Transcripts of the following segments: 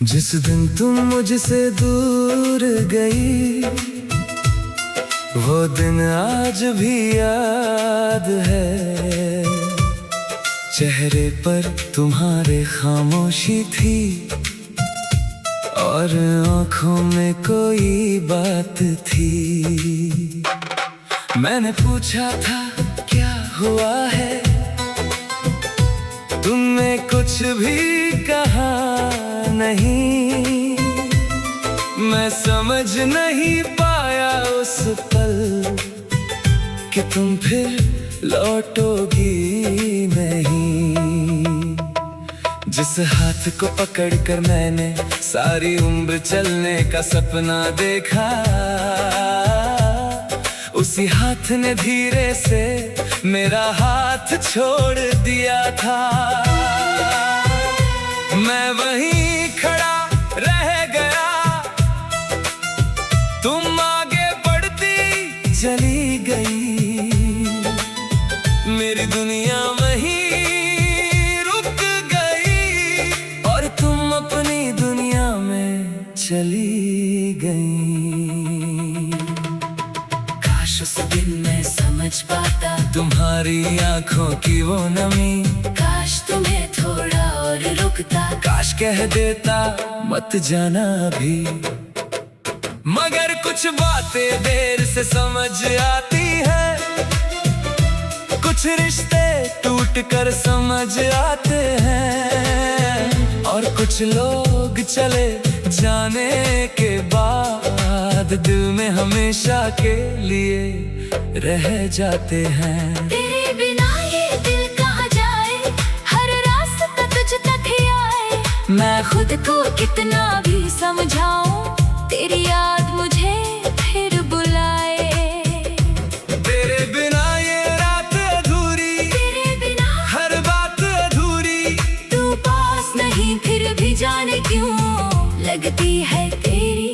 जिस दिन तुम मुझसे दूर गई, वो दिन आज भी याद है। चेहरे पर तुम्हारे खामोशी थी और आंखों में कोई बात थी। मैंने पूछा था क्या हुआ है, तुमने कुछ भी कहा नहीं। मैं समझ नहीं पाया उस पल कि तुम फिर लौटोगी नहीं। जिस हाथ को पकड़कर मैंने सारी उम्र चलने का सपना देखा, उसी हाथ ने धीरे से मेरा हाथ छोड़ दिया था। मैं वहीं खड़ा रह गया, तुम आगे बढ़ती चली गई। मेरी दुनिया वहीं रुक गई और तुम अपनी दुनिया में चली गई। काश उस दिन मैं समझ पाता तुम्हारी आंखों की वो नमी, काश तुम्हें थोड़ा और रुकता, काश कह देता मत जाना अभी। मगर कुछ बातें देर से समझ आती है, कुछ रिश्ते टूट कर समझ आते हैं, और कुछ लोग चले जाने के बाद दिल में हमेशा के लिए रह जाते हैं। तेरे बिना ये दिल कहाँ जाए, हर रास्ता तुझ तक ही आए। मैं खुद को कितना भी समझाऊं, तेरी याद मुझे फिर बुलाए। तेरे बिना ये रात अधूरी, तेरे बिना हर बात अधूरी। तू पास नहीं फिर भी जाने क्यों लगती है तेरी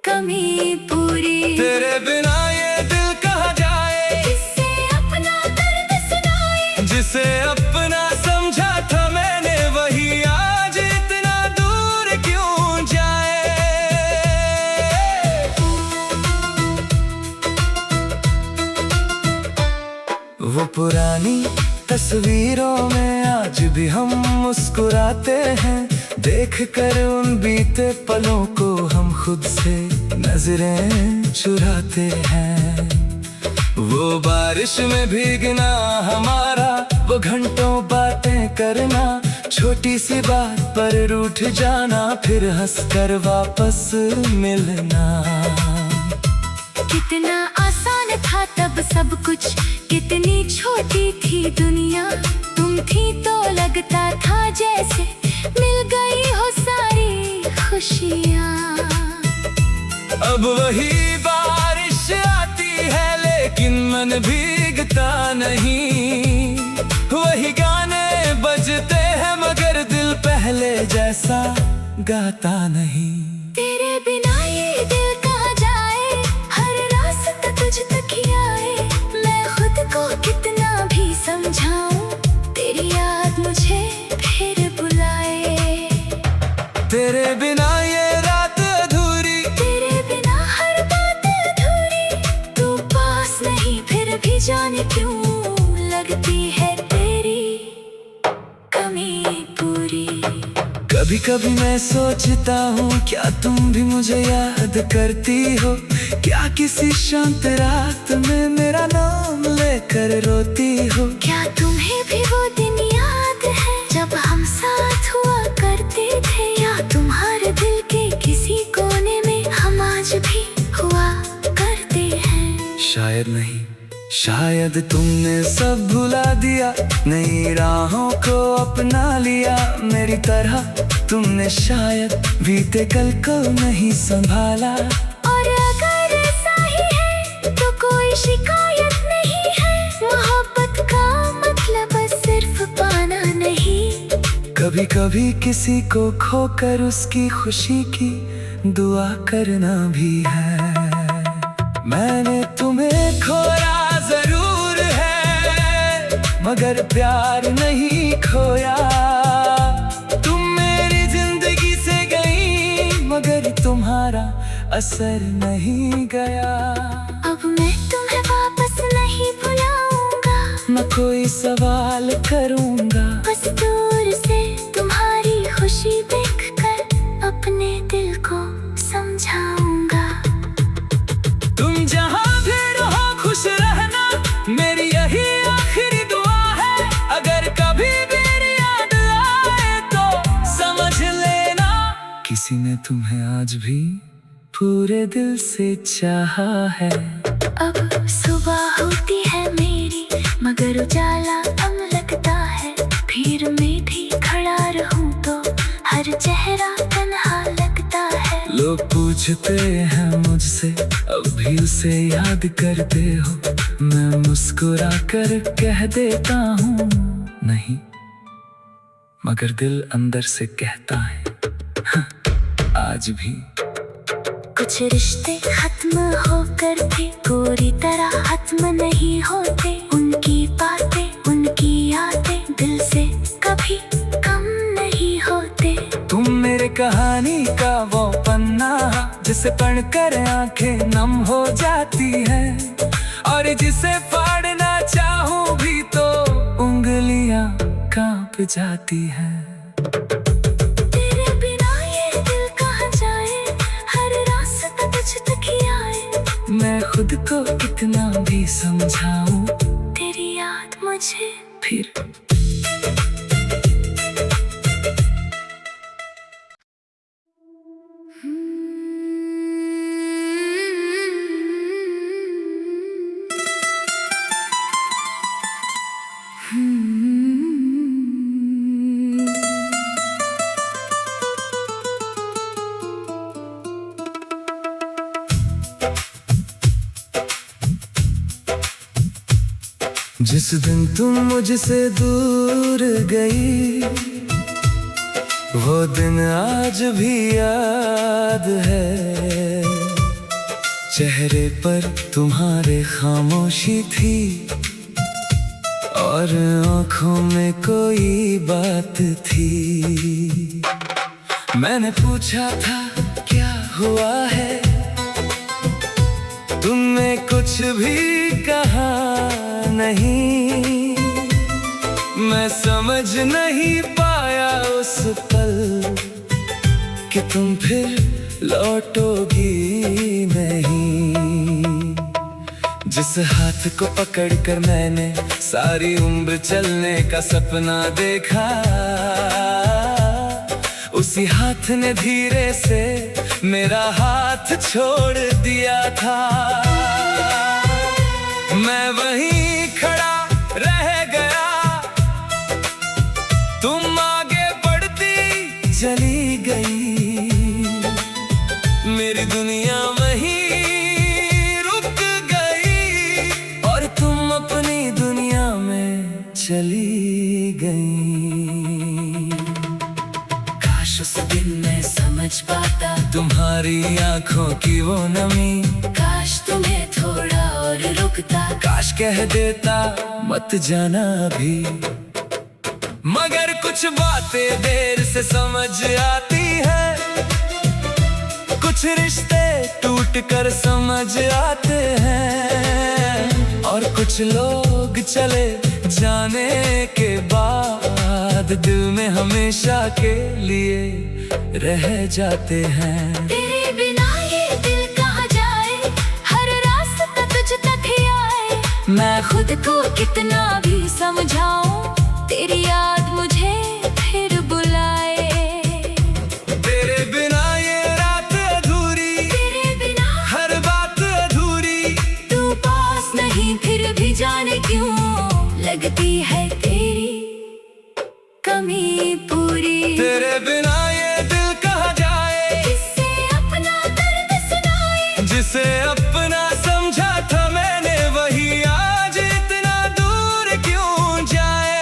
कमी पूरी। तेरे बिना ये दिल कहाँ जाए, जिससे अपना दर्द सुनाए। जिसे अपना समझा था मैंने, वही आज इतना दूर क्यों जाए। वो पुरानी तस्वीरों में आज भी हम मुस्कुराते हैं, देख कर उन बीते पलों को हम खुद से नजरें चुराते हैं। वो बारिश में भीगना हमारा, वो घंटों बातें करना, छोटी सी बात पर रूठ जाना, फिर हंसकर वापस मिलना। कितना आसान था तब सब कुछ, कितनी छोटी थी दुनिया। तुम थी तो लगता था जैसे मिल गई हो सारी खुशियाँ। अब वही बारिश आती है लेकिन मन भीगता नहीं। वही गाने बजते हैं मगर दिल पहले जैसा गाता नहीं। तेरे बिना ये दिल कहाँ जाए, हर रास्ता तुझ तक ही आए। मैं खुद को कितना भी समझाऊं, तेरी याद मुझे फिर बुलाए। तेरे बिना ये रात अधूरी, तेरे बिना हर बात अधूरी। तू पास नहीं फिर भी जाने क्यों लगती है तेरी कमी पूरी। कभी कभी मैं सोचता हूँ क्या तुम भी मुझे याद करती हो, क्या किसी शांत रात में मेरा नाम लेकर रोती हो। क्या तुम्हें भी वो दिन याद है जब हम साथ हुआ करते थे, या तुम्हारे दिल के किसी कोने में हम आज भी हुआ करते हैं। शायद नहीं, शायद तुमने सब भुला दिया, नई राहों को अपना लिया। मेरी तरह तुमने शायद बीते कल को नहीं संभाला। और अगर ऐसा ही है तो कोई शिकायत नहीं है। मोहब्बत का मतलब सिर्फ पाना नहीं। कभी कभी किसी को खोकर उसकी खुशी की दुआ करना भी है। मैंने तुम्हें खोया जरूर है मगर प्यार नहीं खोया। तुम मेरी जिंदगी असर नहीं गया। अब मैं तुम्हें वापस नहीं बुलाऊंगा, न कोई सवाल करूंगा, बस दूर से तुम्हारी खुशी देखकर अपने दिल को समझाऊंगा। तुम जहां भी रहो खुश रहना, मेरी यही आखिरी दुआ है। अगर कभी मेरी याद आए तो समझ लेना, किसी ने तुम्हें आज भी पूरे दिल से चाहा है। अब सुबह होती है मेरी, मगर उजाला कम लगता है। भीड़ में भी खड़ा रहूं तो हर चेहरा तन्हा लगता है। लोग पूछते हैं मुझसे, अब भी उसे याद करते हो? मैं मुस्कुरा कर कह देता हूँ नहीं, मगर दिल अंदर से कहता है हाँ, आज भी। कुछ रिश्ते खत्म होकर भी पूरी तरह खत्म नहीं होते। उनकी बातें, उनकी यादें दिल से कभी कम नहीं होते। तुम मेरे कहानी का वो पन्ना, जिसे पढ़कर आंखें नम हो जाती है, और जिसे फाड़ना चाहूं भी तो उंगलियां कांप जाती हैं। तेरे बिना ये दिल कहाँ जाए, हर रास्ता तुझ तक ही आए। मैं खुद को कितना भी समझाऊं, तेरी याद मुझे फिर जिस दिन तुम मुझसे दूर गई, वो दिन आज भी याद है। चेहरे पर तुम्हारे खामोशी थी, और आंखों में कोई बात थी। मैंने पूछा था क्या हुआ है, तुमने कुछ भी कहा नहीं। मैं समझ नहीं पाया उस पल कि तुम फिर लौटोगी नहीं। जिस हाथ को पकड़कर मैंने सारी उम्र चलने का सपना देखा, उसी हाथ ने धीरे से मेरा हाथ छोड़ दिया था। मैं वहीं खड़ा रह गया, तुम आगे बढ़ती चली गई। मेरी दुनिया वहीं रुक गई, और तुम अपनी दुनिया में चली गई। काश उस दिन मैं समझ पाता तुम्हारी आंखों की वो नमी, काश तुम्हें थोड़ा और रुकता, काश कह देता मत जाना अभी। मगर कुछ बातें देर से समझ आती है, कुछ रिश्ते टूट कर समझ आते हैं, और कुछ लोग चले जाने के बाद दिल में हमेशा के लिए रह जाते हैं। तेरे बिना ये दिल कहाँ जाए, हर रास्ता तुझ तक ही आए। मैं खुद को कितना भी समझाऊं, तेरी याद मुझे फिर बुलाए। तेरे बिना ये रात अधूरी, तेरे बिना हर बात अधूरी। तू पास नहीं फिर भी जाने क्यों लगती है तेरी कमी पूरी। तेरे बिना ये दिल कहाँ जाए, जिससे अपना दर्द सुनाए। जिसे अपना समझा था मैंने, वही आज इतना दूर क्यों जाए।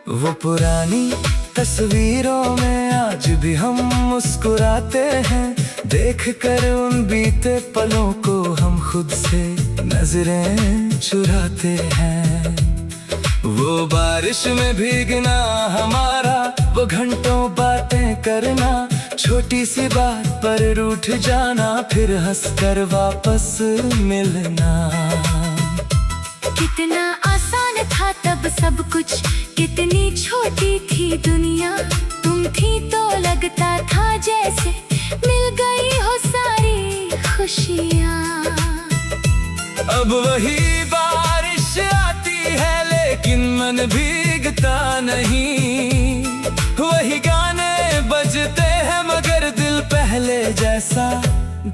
वो पुरानी तस्वीरों में आज भी हम मुस्कुराते हैं, देख कर उन बीते पलों को हम खुद से नजरें चुराते हैं। वो बारिश में भीगना हमारा, वो घंटों बातें करना, छोटी सी बात पर रूठ जाना, फिर हंसकर वापस मिलना। कितना आसान था तब सब कुछ, कितनी छोटी थी दुनिया। तुम थी तो लगता था जैसे मिल गई हो सारी खुशियाँ। अब वही बारिश आती है लेकिन मन भीगता नहीं, वही गाने बजते हैं मगर दिल पहले जैसा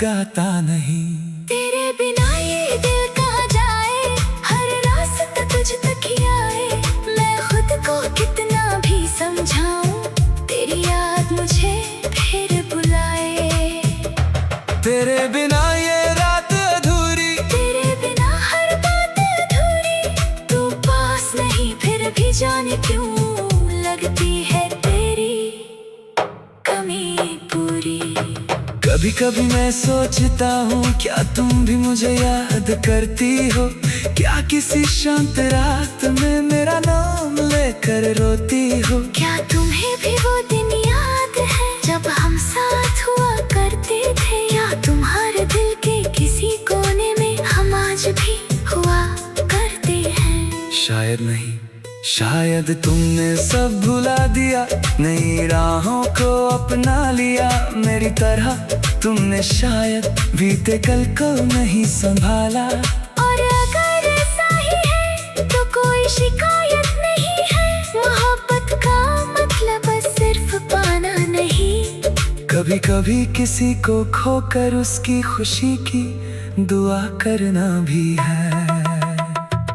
गाता नहीं। तेरे बिना ये दिल कहाँ जाए, हर रास्ता तुझ तक ही आए। मैं खुद को कितना भी समझाऊं, तेरी याद मुझे फिर बुलाए। तेरे बिना ये रात अधूरी, तेरे बिना हर बात अधूरी। तू पास नहीं फिर भी जाने क्यों लगती है तेरी कमी पूरी। कभी कभी मैं सोचता हूँ क्या तुम भी मुझे याद करती हो, क्या किसी शांत रात में मेरा नाम लेकर रोती हो। क्या तुम्हें भी वो दिन याद है जब हम साथ हुआ करते थे, या तुम्हारे दिल के किसी कोने में हम आज भी हुआ करते हैं। शायद नहीं, शायद तुमने सब भुला दिया, नई राहों को अपना लिया मेरी तरह। तुमने शायद बीते कल को नहीं संभाला। और अगर ऐसा ही है तो कोई शिकायत नहीं है। मोहब्बत का मतलब सिर्फ पाना नहीं। कभी कभी किसी को खोकर उसकी खुशी की दुआ करना भी है।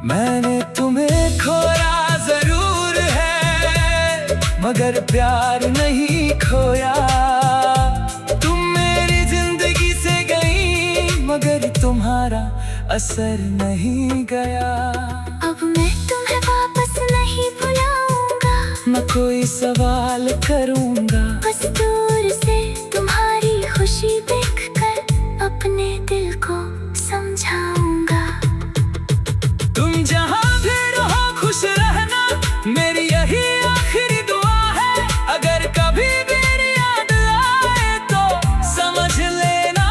मैंने तुम्हें खोया जरूर है मगर प्यार नहीं खोया। तुम मेरी जिंदगी से गई मगर तुम्हारा असर नहीं गया। अब मैं तुम्हें वापस नहीं बुलाऊंगा, न कोई सवाल करूंगा, बस दूर से तुम्हारी खुशी देखकर अपने दिल को समझाऊंगा। तुम जहाँ भी रहो खुश रहना, मेरी यही आखिरी दुआ है। अगर कभी मेरी याद आए तो समझ लेना,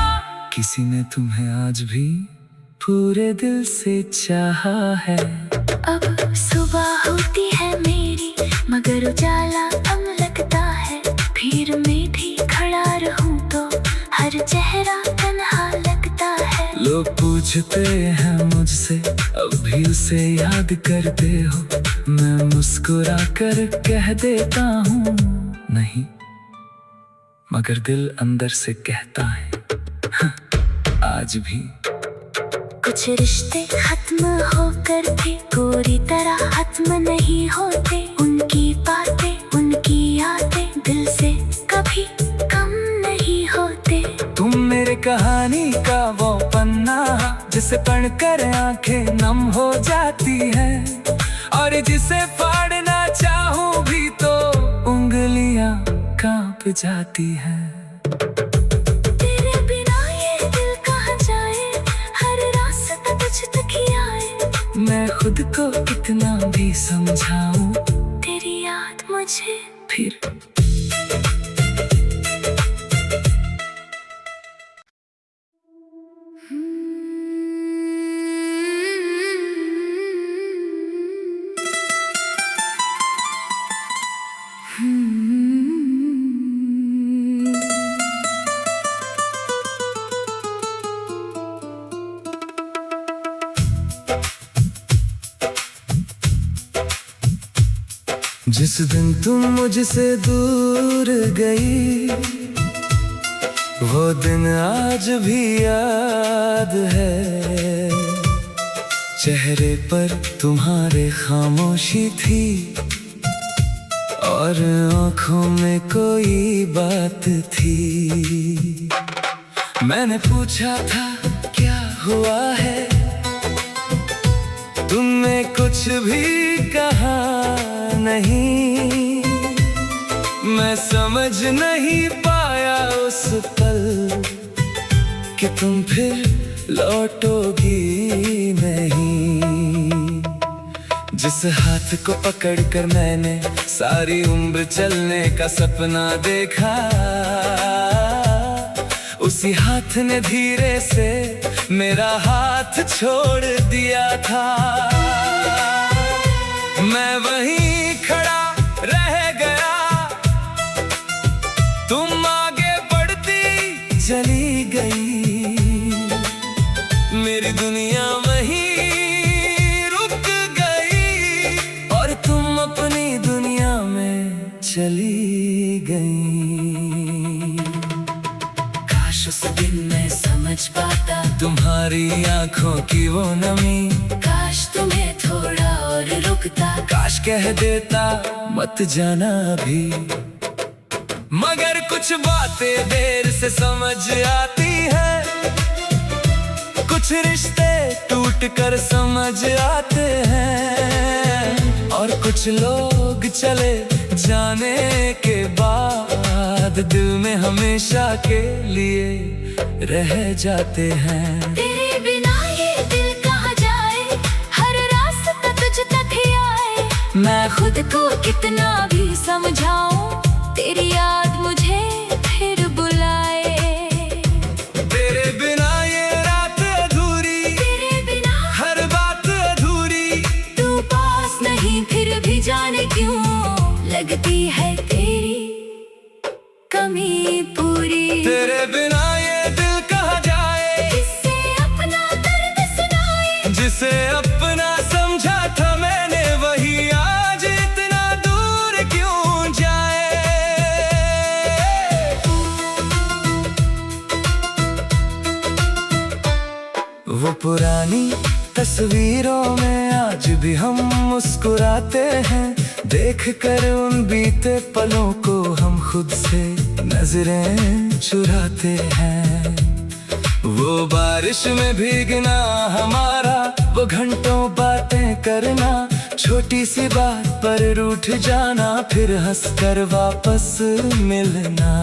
किसी ने तुम्हें आज भी पूरे दिल से चाहा है। अब सुबह होती है मेरी मगर उजाला कम लगता है। भीड़ में भी खड़ा रहूं तो हर चेहरा तन्हा लगता है। लोग पूछते हैं मुझसे अब भी उसे याद करते हो, मैं मुस्कुरा कर कह देता हूँ नहीं, मगर दिल अंदर से कहता है आज भी। कुछ रिश्ते खत्म होकर भी पूरी तरह खत्म नहीं होते। उनकी बातें उनकी यादें दिल से कभी कम नहीं होते। तुम मेरे कहानी का वो पन्ना जिसे पढ़कर आंखें नम हो जाती हैं, और जिसे फाड़ना चाहूं भी तो उंगलियां कांप जाती हैं। तेरे बिना ये दिल कहाँ जाए, हर रास्ता तुझ तक ही आए। मैं खुद को कितना भी समझाऊं, तेरी याद मुझे फिर जिस दिन तुम मुझसे दूर गई, वो दिन आज भी याद है। चेहरे पर तुम्हारे खामोशी थी और आंखों में कोई बात थी। मैंने पूछा था क्या हुआ है, तुमने कुछ भी कहा नहीं। मैं समझ नहीं पाया उस पल कि तुम फिर लौटोगी नहीं। जिस हाथ को पकड़कर मैंने सारी उम्र चलने का सपना देखा, उसी हाथ ने धीरे से मेरा हाथ छोड़ दिया था। मैं वहीं खड़ा रह गया, तुम आगे बढ़ती चली गई, मेरी दुनिया वहीं रुक गई और तुम अपनी दुनिया में चली गई। काश उस दिन मैं समझ पाता तुम्हारी आंखों की वो नमी, काश तुम्हें थोड़ा और रुकता, काश कह देता मत जाना अभी। मगर कुछ बातें देर से समझ आती है, कुछ रिश्ते टूट कर समझ आते हैं, और कुछ लोग चले जाने के बाद दिल में हमेशा के लिए रह जाते हैं। तेरे बिना ये दिल कहाँ जाए, हर रास्ता तुझ तक ही आए। मैं खुद को कितना भी समझाऊं, तेरी याद मुझे फिर बुलाए। तेरे बिना ये रात अधूरी, तेरे बिना हर बात अधूरी, तू पास नहीं फिर भी जाने क्यों लगती है तेरी कमी पूरी। तेरे बिना ये दिल कहाँ जाए, जिससे अपना दर्द सुनाए, जिसे अपना समझा था मैंने, वही आज इतना दूर क्यों जाए। वो पुरानी तस्वीरों में आज भी हम मुस्कुराते हैं, देख कर उन बीते पलों को हम खुद से नजरें चुराते हैं। वो बारिश में भीगना हमारा, वो घंटों बातें करना, छोटी सी बात पर रूठ जाना, फिर हंसकर वापस मिलना।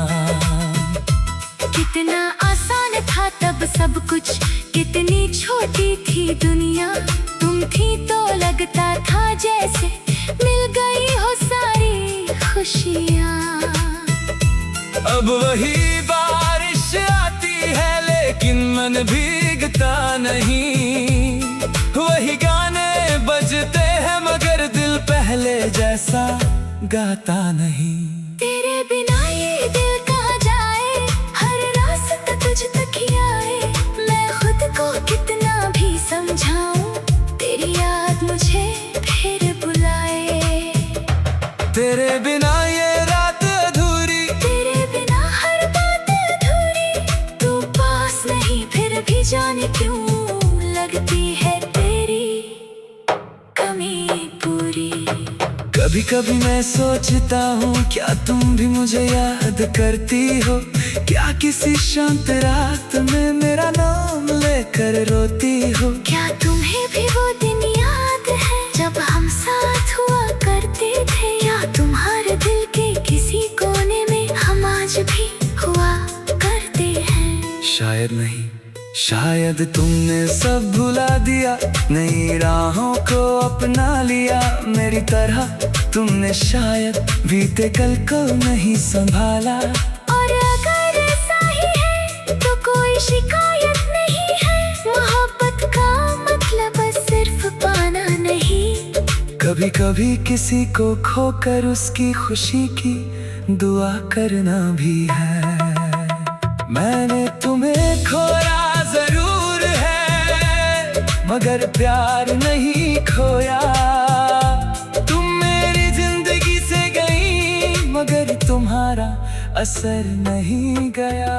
कितना आसान था तब सब कुछ, कितनी छोटी थी दुनिया, तुम थी तो लगता था जैसे मिल गई हो सारी खुशियाँ। अब वही बारिश आती है लेकिन मन भीगता नहीं, वही गाने बजते हैं मगर दिल पहले जैसा गाता नहीं। तेरे बिना ये दिल कहाँ जाए, हर रास्ता तुझ तक ही आए। मैं खुद को कितना भी समझाऊं, तेरी याद मुझे फिर बुलाए। तेरे बिना ये रात अधूरी, तेरे बिना हर बात अधूरी, तू पास नहीं फिर भी जाने क्यों लगती है तेरी कमी पूरी। कभी कभी मैं सोचता हूँ क्या तुम भी मुझे याद करती हो, क्या किसी शांत रात में मेरा नाम लेकर रोती हो। क्या तुम्हें भी वो दिन याद है जब हम साथ हुआ करते थे, या तुम्हारे दिल के किसी कोने में हम आज भी हुआ करते हैं। शायद नहीं, शायद तुमने सब भुला दिया, नई राहों को अपना लिया मेरी तरह, तुमने शायद बीते कल को नहीं संभाला। और अगर ऐसा ही है तो कोई शिकायत नहीं है, मोहब्बत का मतलब सिर्फ पाना नहीं। कभी कभी किसी को खोकर उसकी खुशी की दुआ करना भी है। मैंने तुम्हें खोया जरूर है मगर प्यार नहीं खोया, तुम मेरी जिंदगी से गई मगर तुम्हारा असर नहीं गया।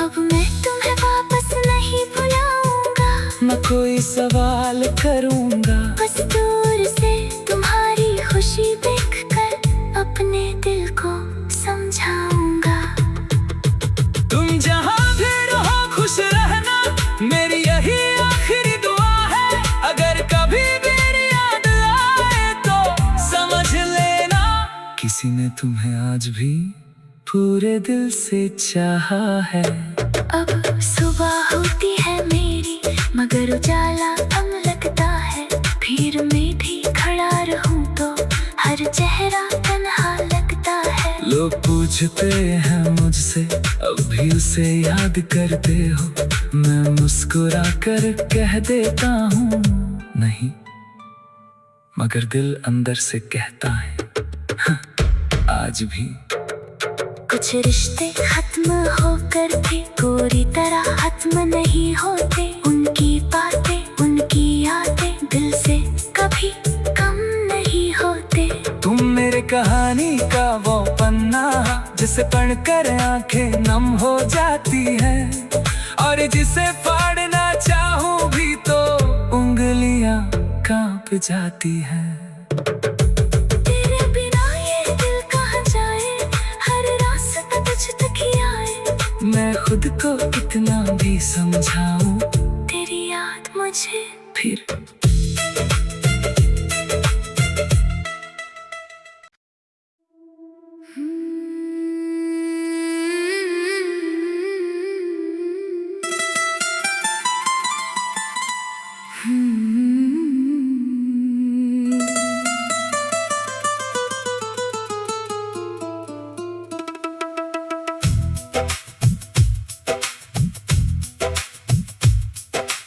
अब मैं तुम्हें वापस नहीं बुलाऊंगा, मैं कोई सवाल करूंगा, बस दूर से तुम्हारी खुशी देखकर अपने दिल को समझाऊंगा। तुम जहाँ भी रहो खुश रहना, मेरी यही आखिरी दुआ है। अगर कभी मेरी याद आए तो समझ लेना, किसी ने तुम्हें आज भी पूरे दिल से चाहा है। अब सुबह होती है मेरी मगर उजाला कम लगता है, भीड़ में भी खड़ा लोग पूछते हैं मुझसे अब भी उसे याद करते हो, मैं मुस्कुरा कर कह देता हूँ नहीं, मगर दिल अंदर से कहता है आज भी। कुछ रिश्ते खत्म होकर भी पूरी तरह खत्म नहीं होते, उनकी बातें उनकी यादें दिल से कभी कम नहीं होते। तुम मेरे कहानी का वो पन्ना जिसे पढ़कर आंखें नम हो जाती हैं, और जिसे फाड़ना चाहूं भी तो उंगलियां कांप जाती हैं। तेरे बिना ये दिल कहाँ जाए, हर रास्ता तुझ तक ही आए। मैं खुद को कितना भी समझाऊं, तेरी याद मुझे फिर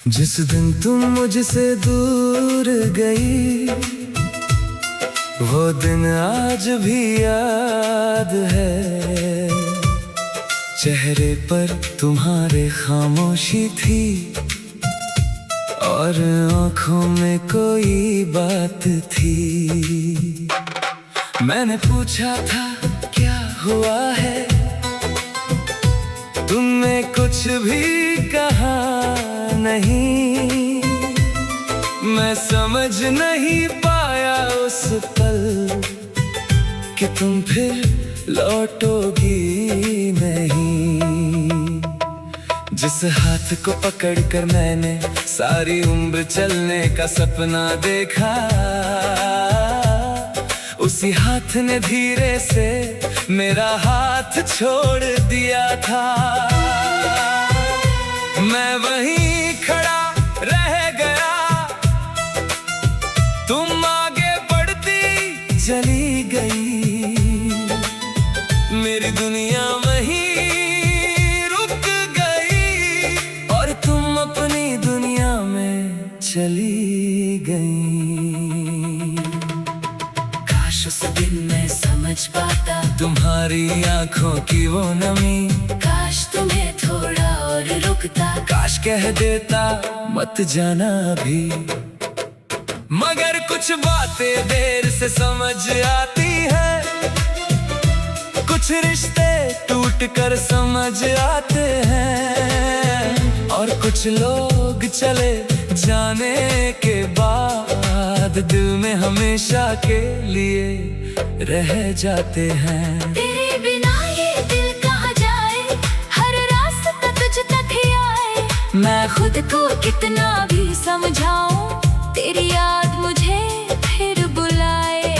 जिस दिन तुम मुझसे दूर गई, वो दिन आज भी याद है। चेहरे पर तुम्हारे खामोशी थी और आंखों में कोई बात थी। मैंने पूछा था क्या हुआ है, तुमने कुछ भी कहा नहीं। मैं समझ नहीं पाया उस पल कि तुम फिर लौटोगी नहीं। जिस हाथ को पकड़कर मैंने सारी उम्र चलने का सपना देखा, उसी हाथ ने धीरे से मेरा हाथ छोड़ दिया था। मैं वहीं खड़ा रह गया, तुम आगे बढ़ती चली गई। मेरी दुनिया वहीं रुक गई और तुम अपनी दुनिया में चली गई। काश उस दिन मैं समझ पाता तुम्हारी आंखों की वो नमी, काश तुम्हें थोड़ा और रुकता, काश कह देता मत जाना अभी। मगर कुछ बातें देर से समझ आती है, कुछ रिश्ते टूट कर समझ आते हैं, और कुछ लोग चले जाने के बाद दिल में हमेशा के लिए रह जाते हैं। तेरे बिना ये दिल कहाँ जाए, हर रास्ता तुझ तक ही आए। मैं खुद को कितना भी समझाऊं, तेरी याद मुझे फिर बुलाए।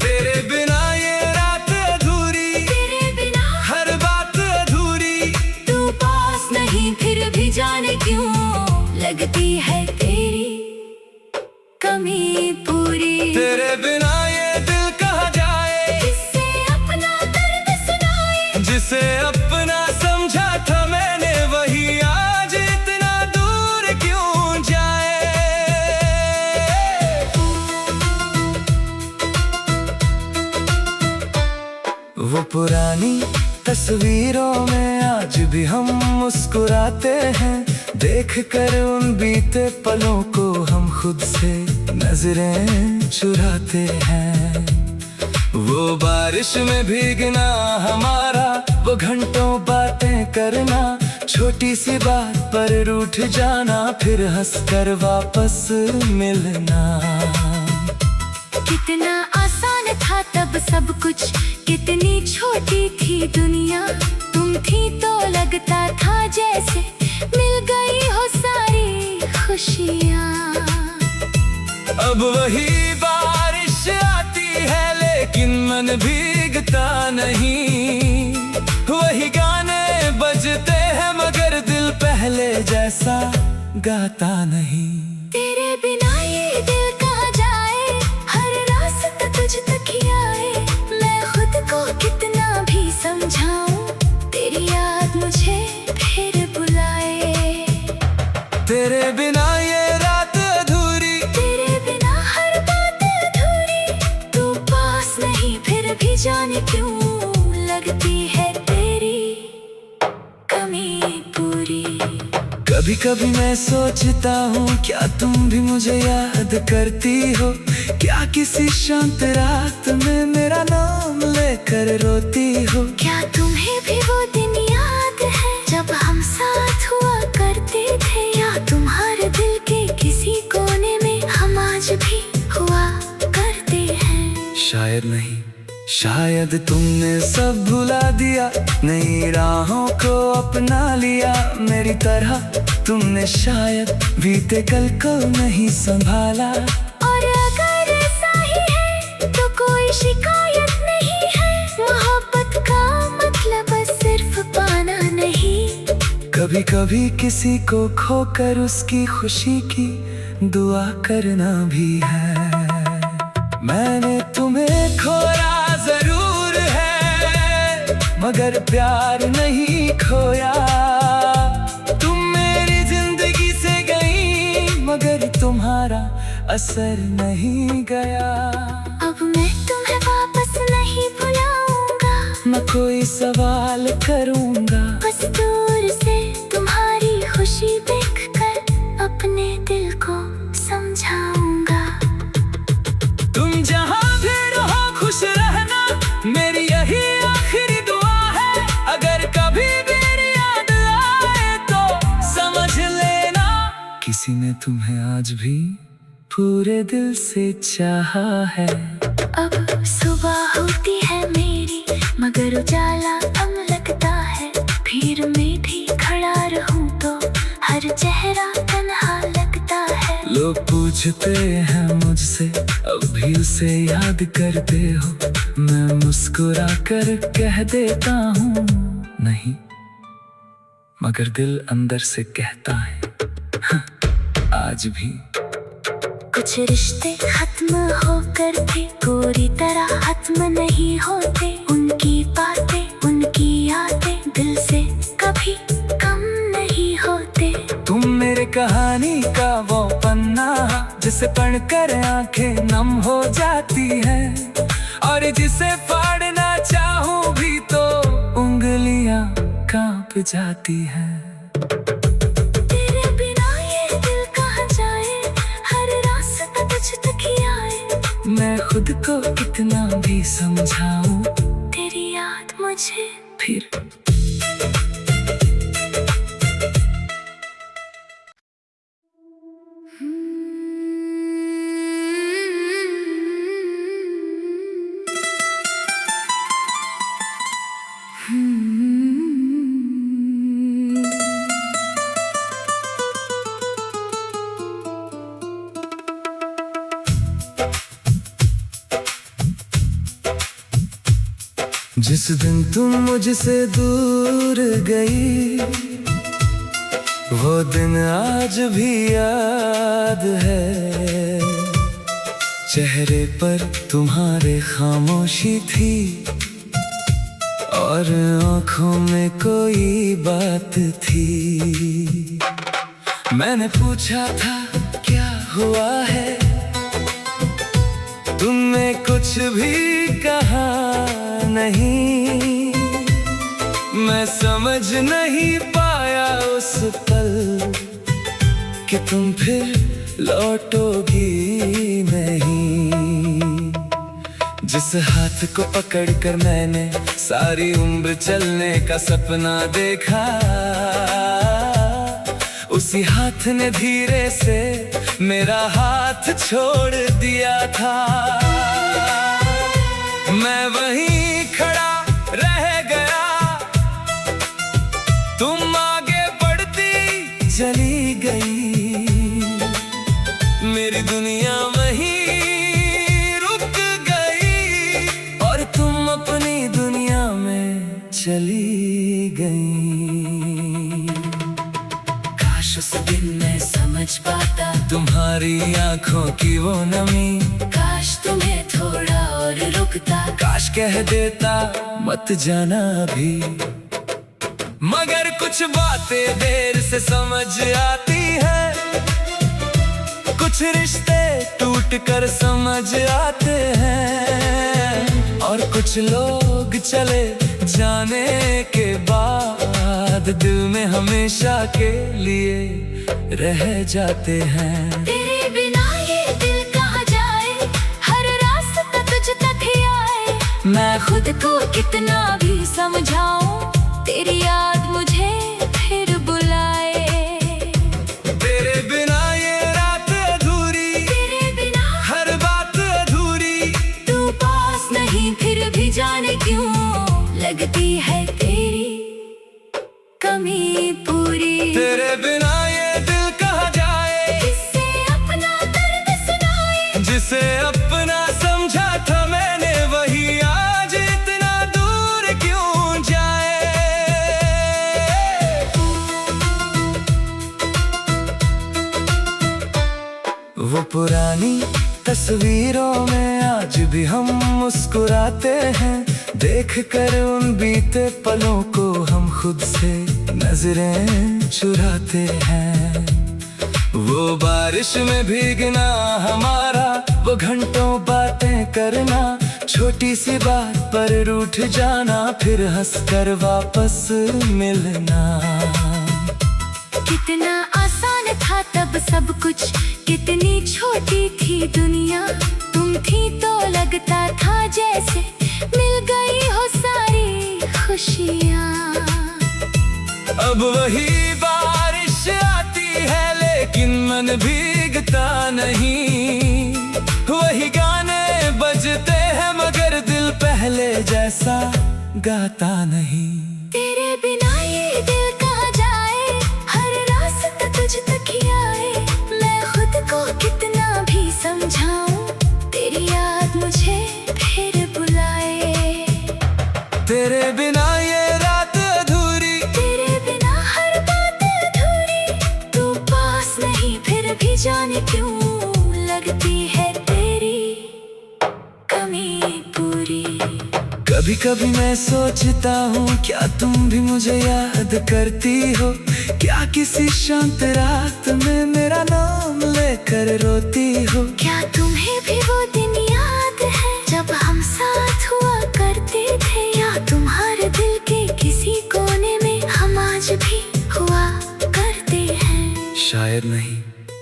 तेरे बिना ये रात अधूरी, तेरे बिना हर बात अधूरी। तू पास नहीं फिर भी जाने क्यों लगती है तेरी कमी पूरी। तेरे बिना ये दिल कहाँ जाए, जिससे अपना दर्द सुनाए, जिसे अपना समझा था मैंने, वही आज इतना दूर क्यों जाए। वो पुरानी तस्वीरों में आज भी हम मुस्कुराते हैं, देख कर उन बीते पलों को हम खुद से नजरें चुराते हैं। वो बारिश में भीगना हमारा, वो घंटों बातें करना, छोटी सी बात पर रूठ जाना, फिर हंसकर वापस मिलना। कितना आसान था तब सब कुछ, कितनी छोटी थी दुनिया। तुम थी तो लगता था जैसे मिल गई हो सारी खुशियाँ। अब वही बारिश आती है लेकिन मन भीगता नहीं, वही गाने बजते हैं मगर दिल पहले जैसा गाता नहीं। तेरे बिना ये दिल कहाँ जाए, हर रास्ता तुझ तक ही आए। मैं खुद को कभी कभी मैं सोचता हूँ, क्या तुम भी मुझे याद करती हो? क्या किसी शांत रात में मेरा नाम लेकर रोती हो? क्या तुम्हें भी वो दिन याद है जब हम साथ हुआ करते थे? या तुम्हारे दिल के किसी कोने में हम आज भी हुआ करते हैं? शायद नहीं, शायद तुमने सब भुला दिया, नई राहों को अपना लिया। मेरी तरह तुमने शायद बीते कल को नहीं संभाला। और अगर ऐसा ही है तो कोई शिकायत नहीं है। मोहब्बत का मतलब सिर्फ पाना नहीं। कभी कभी किसी को खोकर उसकी खुशी की दुआ करना भी है। मैंने तुम्हें खोया जरूर है, मगर प्यार नहीं खोया। तुम मेरी जिंदगी से गई, मगर तुम्हारा असर नहीं गया। अब मैं तुम्हें वापस नहीं बुलाऊंगा, न कोई सवाल करूंगा। बस दूर से तुम्हारी खुशी देखकर अपने दिल को समझाऊंगा। तुम जहाँ भी रहो खुश रहना, मेरी यही आखिरी दुआ है। अगर कभी मेरी याद आए तो समझ लेना, किसी ने तुम्हें आज भी पूरे दिल से चाहा है। अब सुबह होती है मेरी, मगर उजाला कम लगता है। भीड़ में भी खड़ा रहूं तो हर चेहरा तन्हा लगता है। लोग पूछते हैं मुझसे, अब भी उसे याद करते हो? मैं मुस्कुरा कर कह देता हूँ नहीं, मगर दिल अंदर से कहता है आज भी। कुछ रिश्ते खत्म होकर भी पूरी तरह खत्म नहीं होते। उनकी बातें, उनकी यादें दिल से कभी कम नहीं होते। तुम मेरे कहानी का वो पन्ना, जिसे पढ़कर आंखें नम हो जाती हैं, और जिसे फाड़ना चाहूं भी तो उंगलियां कांप जाती हैं। तेरे बिना ये दिल कहाँ जाए, हर रास्ता तुझ तक ही आए। मैं खुद को कितना भी समझाऊं, तेरी याद मुझे फिर जिस दिन तुम मुझसे दूर गई, वो दिन आज भी याद है। चेहरे पर तुम्हारे खामोशी थी, और आंखों में कोई बात थी। मैंने पूछा था क्या हुआ है, तुमने कुछ भी कहा नहीं। मैं समझ नहीं पाया उस पल कि तुम फिर लौटोगी नहीं। जिस हाथ को पकड़कर मैंने सारी उम्र चलने का सपना देखा, उसी हाथ ने धीरे से मेरा हाथ छोड़ दिया था। मैं वहीं खड़ा रह गया, तुम आगे बढ़ती चली गई। मेरी दुनिया वहीं रुक गई, और तुम अपनी दुनिया में चली गई। काश उस दिन मैं समझ पाता तुम्हारी आंखों की वो नमी। काश तुम्हें थोड़ा और रुकता, काश कह देता मत जाना अभी। मगर कुछ बातें देर से समझ आती है, कुछ रिश्ते टूट कर समझ आते हैं, और कुछ लोग चले जाने के बाद याद दिल में हमेशा के लिए रह जाते हैं। तेरे बिना ये दिल कहाँ जाए, हर रास्ता तुझ तक ही आए। मैं खुद को कितना भी समझाऊं, तेरी याद मुझे फिर बुलाए। तेरे बिना ये रात अधूरी, तेरे बिना हर बात अधूरी। तू पास नहीं फिर भी जाने क्यों लगती है तेरी कमी पूरी। तेरे बिना ये दिल कहाँ जाए, जिससे अपना दर्द सुनाए। जिसे अपना समझा था मैंने, वही आज इतना दूर क्यों जाए। वो पुरानी तस्वीरों में आज भी हम मुस्कुराते हैं। देख कर उन बीते पलों को हम खुद से नजरें चुराते हैं। वो बारिश में भीगना हमारा, वो घंटों बातें करना, छोटी सी बात पर रूठ जाना, फिर हंसकर वापस मिलना। कितना आसान था तब सब कुछ, कितनी छोटी थी दुनिया। तुम थी तो लगता था जैसे मिल गई हो सारी खुशियाँ। अब वही बारिश आती है लेकिन मन भीगता नहीं। वही गाने बजते हैं मगर दिल पहले जैसा गाता नहीं। तेरे बिना ये दिल कहाँ जाए, हर रास्ता तुझ तक ही आए। मैं खुद को कितना भी समझाऊं, तेरी याद मुझे फिर बुलाए। तेरे बिना ये रात अधूरी, तेरे बिना हर बात अधूरी। तू पास नहीं फिर भी जाने क्यों लगती है तेरी कमी पूरी। कभी कभी मैं सोचता हूँ क्या तुम भी मुझे याद करती हो। क्या किसी शांत रात में मेरा नाम लेकर रोती हो। क्या तुम्हें भी वो दिन याद है जब हम साथ हुआ करते थे। क्या तुम्हारे दिल के किसी कोने में हम आज भी हुआ करते हैं। शायद नहीं,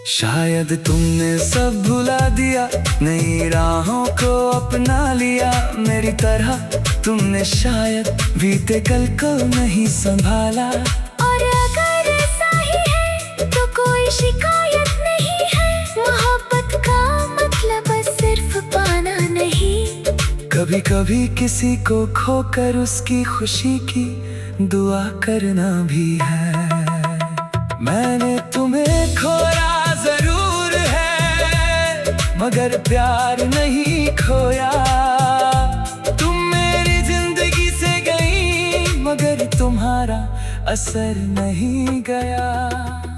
शायद तुमने सब भुला दिया, नई राहों को अपना लिया। मेरी तरह तुमने शायद बीते कल को नहीं संभाला। और अगर ऐसा ही है तो कोई शिकायत नहीं है। मोहब्बत का मतलब सिर्फ पाना नहीं। कभी कभी किसी को खोकर उसकी खुशी की दुआ करना भी है। मैंने तुम्हें खोया जरूर है मगर प्यार नहीं खोया। तुम मेरी जिंदगी से गई मगर तुम्हारा असर नहीं गया।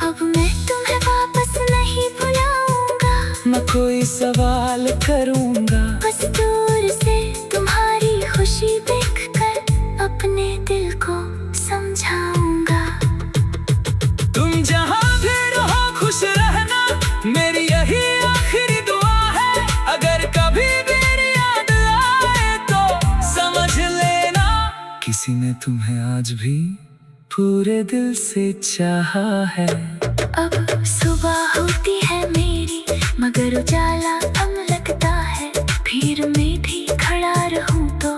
अब मैं तुम्हें वापस नहीं बुलाऊंगा, न कोई सवाल करूंगा। बस दूर से तुम्हारी खुशी देखकर अपने दिल को समझाऊंगा। तुम जहाँ भी रहो खुश रहना, मेरी यही आखिरी दुआ है। अगर कभी मेरी याद आए तो समझ लेना, किसी ने तुम्हें आज भी पूरे दिल से चाहा है। अब सुबह होती है मेरी मगर उजाला कम लगता है। भीड़ में भी खड़ा रहूं तो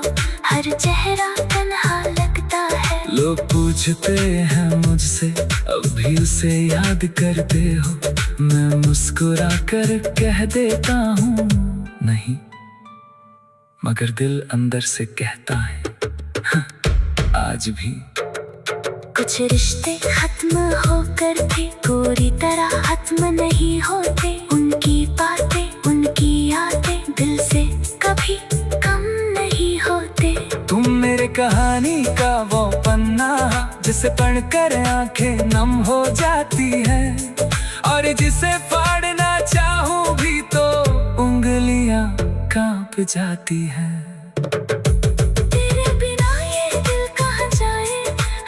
हर चेहरा तन्हा लगता है। लोग पूछते हैं मुझसे अब भी उसे याद करते हो। मैं मुस्कुरा कर कह देता हूँ नहीं, मगर दिल अंदर से कहता है आज भी। कुछ रिश्ते खत्म होकर भी पूरी तरह खत्म नहीं होते। उनकी बातें उनकी यादें दिल से कभी कम नहीं होते। तुम मेरे कहानी का वो पन्ना जिसे पढ़कर आंखें नम हो जाती हैं, और जिसे फाड़ना चाहूं भी तो उंगलियां कांप जाती हैं। तेरे बिना ये दिल कहाँ जाए,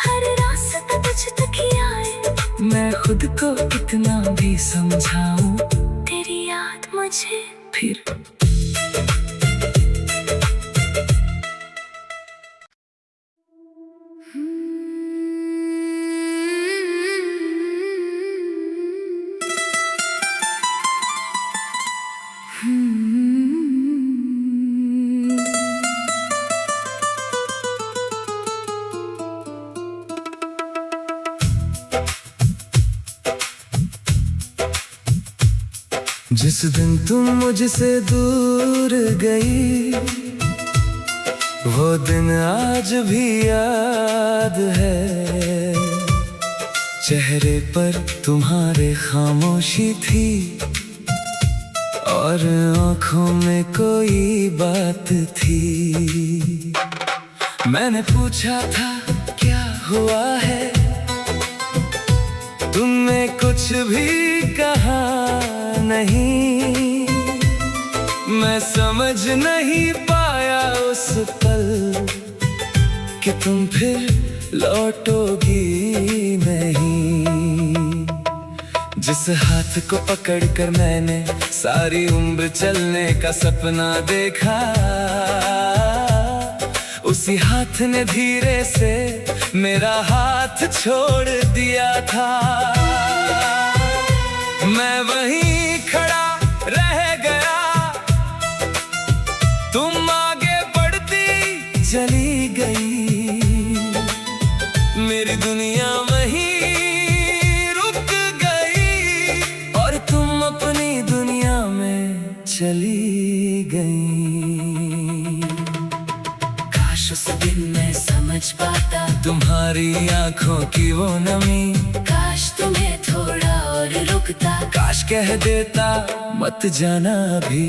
हर रास्ता तुझ तक ही आए। मैं खुद को कितना भी समझाऊं, तेरी याद मुझे फिर जिस दिन तुम मुझसे दूर गई, वो दिन आज भी याद है। चेहरे पर तुम्हारे खामोशी थी और आंखों में कोई बात थी। मैंने पूछा था क्या हुआ है, तुमने कुछ भी कहा नहीं। मैं समझ नहीं पाया उस पल कि तुम फिर लौटोगी नहीं। जिस हाथ को पकड़कर मैंने सारी उम्र चलने का सपना देखा, उसी हाथ ने धीरे से मेरा हाथ छोड़ दिया था। मैं वहीं खड़ा रह गया, तुम आगे बढ़ती चली गई। मेरी दुनिया वहीं रुक गई और तुम अपनी दुनिया में चली गई। काश उस दिन मैं समझ पाता तुम्हारी आंखों की वो नमी, काश तुम्हें थोड़ा और रुकता, काश कह देता मत जाना अभी।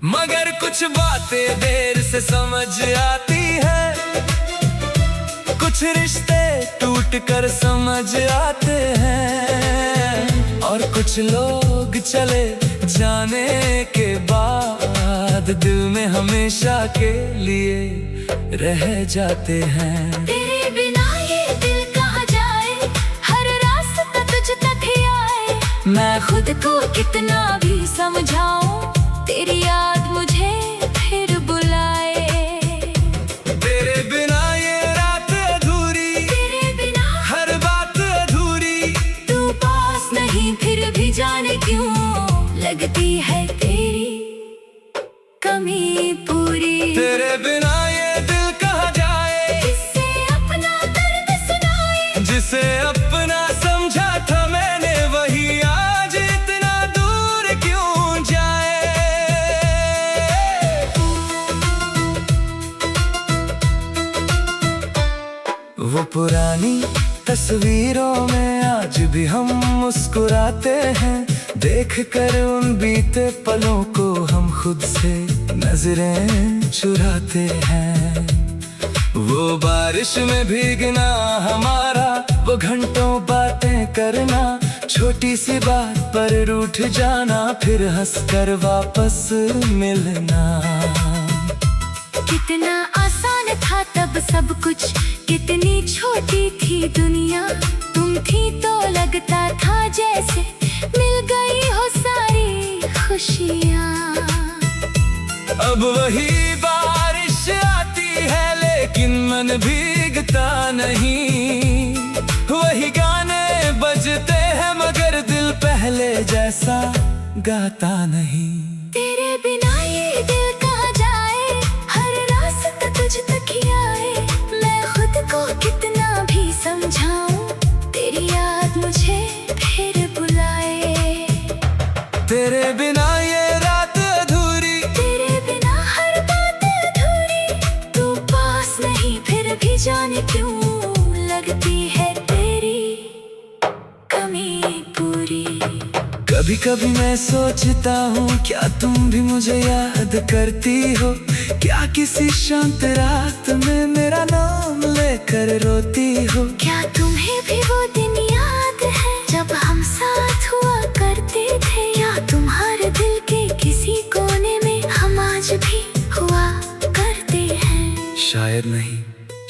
मगर कुछ बातें देर से समझ आती है, कुछ रिश्ते टूट कर समझ आते हैं, और कुछ लोग चले जाने के बाद दिल में हमेशा के लिए रह जाते हैं। तेरे बिना ये दिल कहाँ जाए, हर रास्ता तुझ तक ही आए। मैं खुद को कितना भी समझाऊं, तेरी याद मुझे फिर बुलाए। तेरे बिना ये रात अधूरी, तेरे बिना हर बात अधूरी। तू पास नहीं फिर भी जाने क्यों लगती है तेरी कमी पूरी। तेरे बिना ये दिल कहाँ जाए, जिससे अपना दर्द सुनाए। जिसे अपना समझा था मैंने, वही आज इतना दूर क्यों जाए। वो पुरानी तस्वीरों में आज भी हम मुस्कुराते हैं, देख कर उन बीते पलों को हम खुद से नजरें चुराते हैं। वो बारिश में भीगना हमारा, वो घंटों बातें करना, छोटी सी बात पर रूठ जाना, फिर हंसकर वापस मिलना। कितना आसान था तब सब कुछ, कितनी छोटी थी दुनिया। तुम थी तो लगता था जैसे मिल गई हो सारी खुशियाँ। अब वही बारिश आती है लेकिन मन भीगता नहीं, वही गाने बजते हैं मगर दिल पहले जैसा गाता नहीं। तेरे बिना ये दिल कहाँ जाए, हर रास्ता तुझ तक ही आए। मैं खुद को कितना भी समझाऊं, तेरी याद मुझे फिर बुलाए। तेरे बिना ये रात अधूरी, तेरे बिना हर बात अधूरी। तू पास नहीं फिर भी जाने क्यों लगती है तेरी कमी पूरी। कभी कभी मैं सोचता हूँ क्या तुम भी मुझे याद करती हो, क्या किसी शांत रात में मेरा नाम लेकर रोती हो। क्या तुम्हें भी वो दिन याद है जब हम साथ हुआ करते थे, या तुम्हारे दिल के किसी कोने में हम आज भी हुआ करते हैं। शायद नहीं,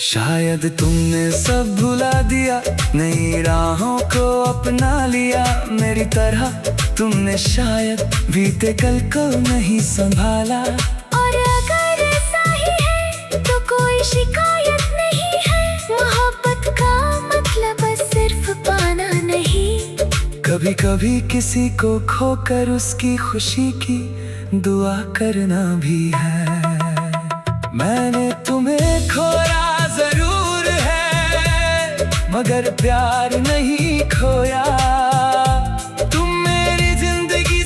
शायद तुमने सब भुला दिया, नई राहों को अपना लिया। मेरी तरह तुमने शायद बीते कल को नहीं संभाला। और अगर ऐसा ही है तो कोई शिकायत नहीं है, मोहब्बत का मतलब सिर्फ पाना नहीं। कभी कभी किसी को खोकर उसकी खुशी की दुआ करना भी है। मैंने तुम्हें खोया जरूर है मगर प्यार नहीं खोया। तुम मेरी जिंदगी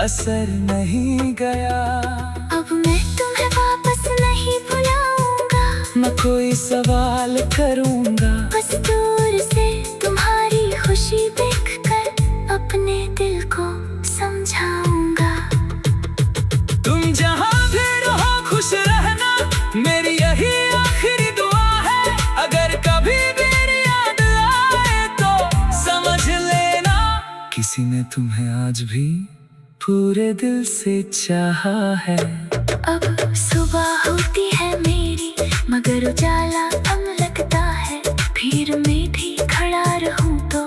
असर नहीं गया। अब मैं तुम्हें वापस नहीं बुलाऊंगा, मैं कोई सवाल करूंगा, बस दूर से तुम्हारी खुशी देखकर अपने दिल को समझाऊंगा। तुम जहां भी रहो खुश रहना, मेरी यही आखिरी दुआ है। अगर कभी मेरी याद आए तो समझ लेना, किसी ने तुम्हें आज भी पूरे दिल से चाहा है। अब सुबह होती है मेरी, मगर उजाला कम लगता है। भीड़ में भी खड़ा रहूं तो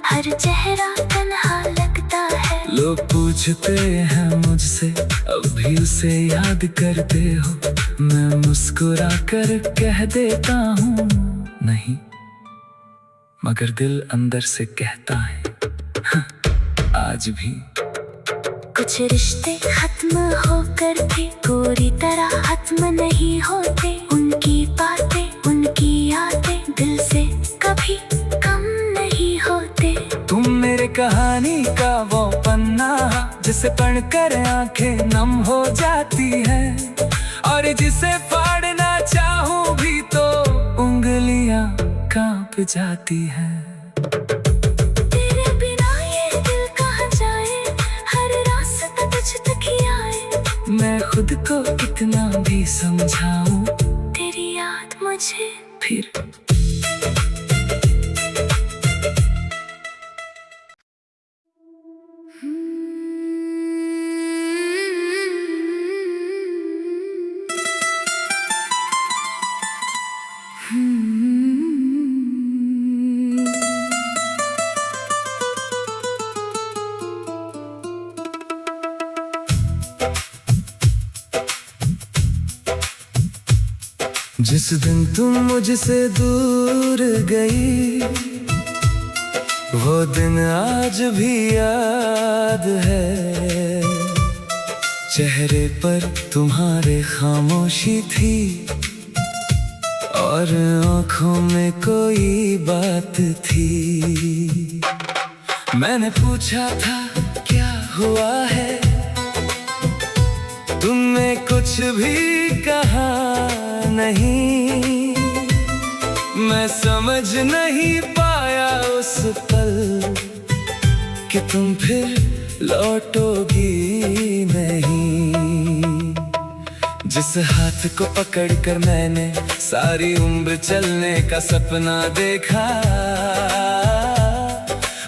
हर चेहरा तन्हा लगता है। लोग पूछते हैं मुझसे, अब भी उसे याद करते हो? मैं मुस्कुरा कर कह देता हूँ नहीं, मगर दिल अंदर से कहता है आज भी। कुछ रिश्ते खत्म होकर भी पूरी तरह खत्म नहीं होते। उनकी बातें, उनकी यादें दिल से कभी कम नहीं होते। तुम मेरे कहानी का वो पन्ना, जिसे पढ़कर आंखें नम हो जाती है, और जिसे फाड़ना चाहूं भी तो उंगलियां कांप जाती हैं। तेरे बिना ये दिल कहाँ जाए, हर रास्ता तुझ तक ही आए। मैं खुद को कितना भी समझाऊं, तेरी याद मुझे फिर जिस दिन तुम मुझसे दूर गई, वो दिन आज भी याद है। चेहरे पर तुम्हारे खामोशी थी, और आंखों में कोई बात थी। मैंने पूछा था क्या हुआ है, तुमने कुछ भी कहा नहीं। मैं समझ नहीं पाया उस पल कि तुम फिर लौटोगी नहीं। जिस हाथ को पकड़कर मैंने सारी उम्र चलने का सपना देखा,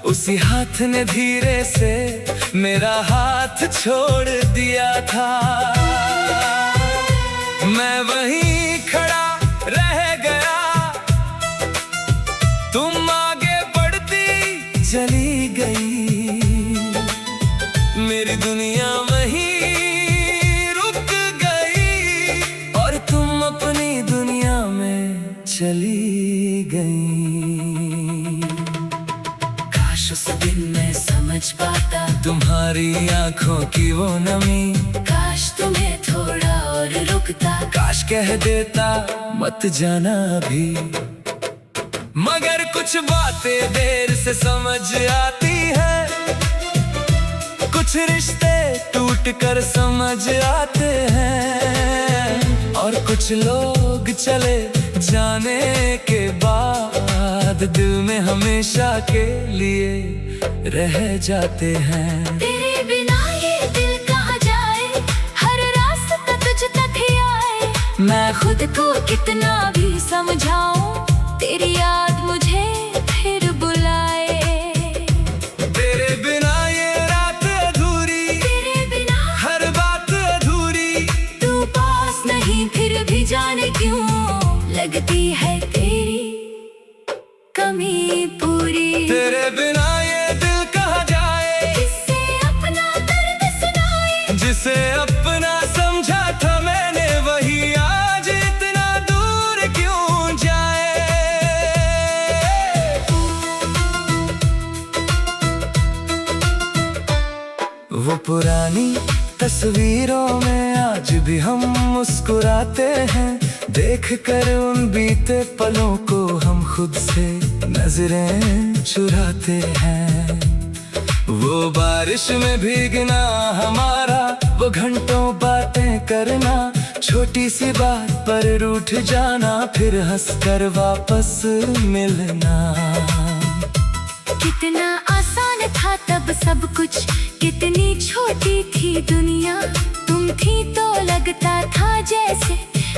उसी हाथ ने धीरे से मेरा हाथ छोड़ दिया था। मैं वहीं खड़ा रह गया, तुम आगे बढ़ती चली गई। मेरी दुनिया वहीं रुक गई, और तुम अपनी दुनिया में चली गई। काश उस दिन मैं समझ पाता तुम्हारी आंखों की वो नमी, काश तुम्हें थोड़ा और रुकता, काश कह देता मत जाना अभी। मगर कुछ बातें देर से समझ आती है, कुछ रिश्ते टूट कर समझ आते हैं, और कुछ लोग चले जाने के बाद दिल में हमेशा के लिए रह जाते हैं। तेरे बिना ये दिल कहाँ जाए, हर रास्ता तुझ तक ही आए। मैं खुद को कितना भी समझाऊं, तेरी याद मुझे फिर बुलाए। तेरे बिना ये रात अधूरी, तेरे बिना हर बात अधूरी। तू पास नहीं फिर भी जाने क्यों लगती है तेरी कमी पूरी। तेरे बिना ये दिल कहाँ जाए, जिसे अपना दर्द सुनाए। जिसे अपना समझा था मैंने, वही आज इतना दूर क्यों जाए। वो पुरानी तस्वीरों में आज भी हम मुस्कुराते हैं, देख कर उन बीते पलों को हम खुद से नजरें चुराते हैं। वो बारिश में भीगना हमारा, वो घंटों बातें करना, छोटी सी बात पर रूठ जाना, फिर हंसकर वापस मिलना। कितना आसान था तब सब कुछ, कितनी छोटी थी दुनिया। तुम थी तो लगता था जैसे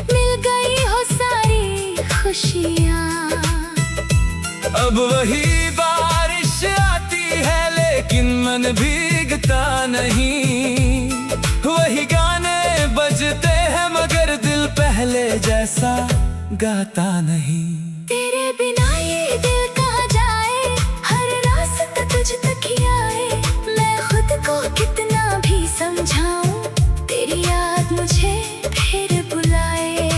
मिल गई हो सारी खुशियाँ। अब वही बारिश आती है लेकिन मन भीगता नहीं, वही गाने बजते हैं मगर दिल पहले जैसा गाता नहीं। तेरे बिना ये दिल कहाँ जाए, हर रास्ता तुझ तक ही आए। मैं खुद को कितना भी समझाऊं, तेरी याद मुझे फिर बुलाए।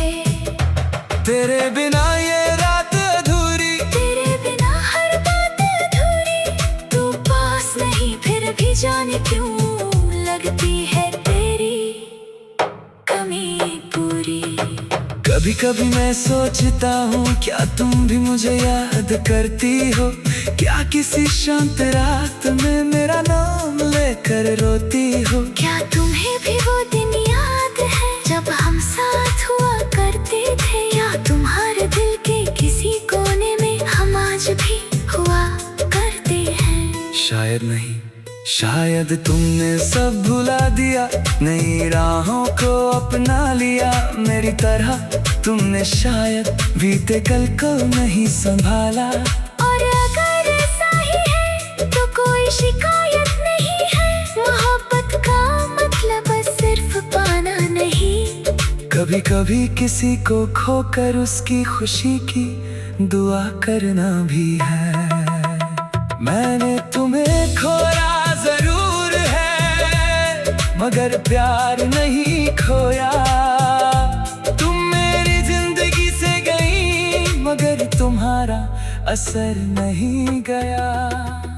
तेरे बिना ये रात अधूरी, तेरे बिना हर बात अधूरी। तू पास नहीं फिर भी जाने क्यों लगती है तेरी कमी पूरी। कभी कभी मैं सोचता हूँ क्या तुम भी मुझे याद करती हो, क्या किसी शांत रात में मेरा नाम लेकर रोती हो। क्या तुम्हें भी वो दिन याद है जब हम साथ हुआ करते थे, या तुम्हारे दिल के किसी कोने में हम आज भी हुआ करते हैं। शायद नहीं, शायद तुमने सब भुला दिया, नई राहों को अपना लिया। मेरी तरह तुमने शायद बीते कल को नहीं संभाला। और अगर ऐसा ही है तो कोई शिकायत नहीं है। मोहब्बत का मतलब सिर्फ पाना नहीं। कभी कभी किसी को खोकर उसकी खुशी की दुआ करना भी है। मैंने तुम्हें खोया जरूर है मगर प्यार नहीं खोया। तुम मेरी जिंदगी से गई मगर तुम्हारा असर नहीं गया।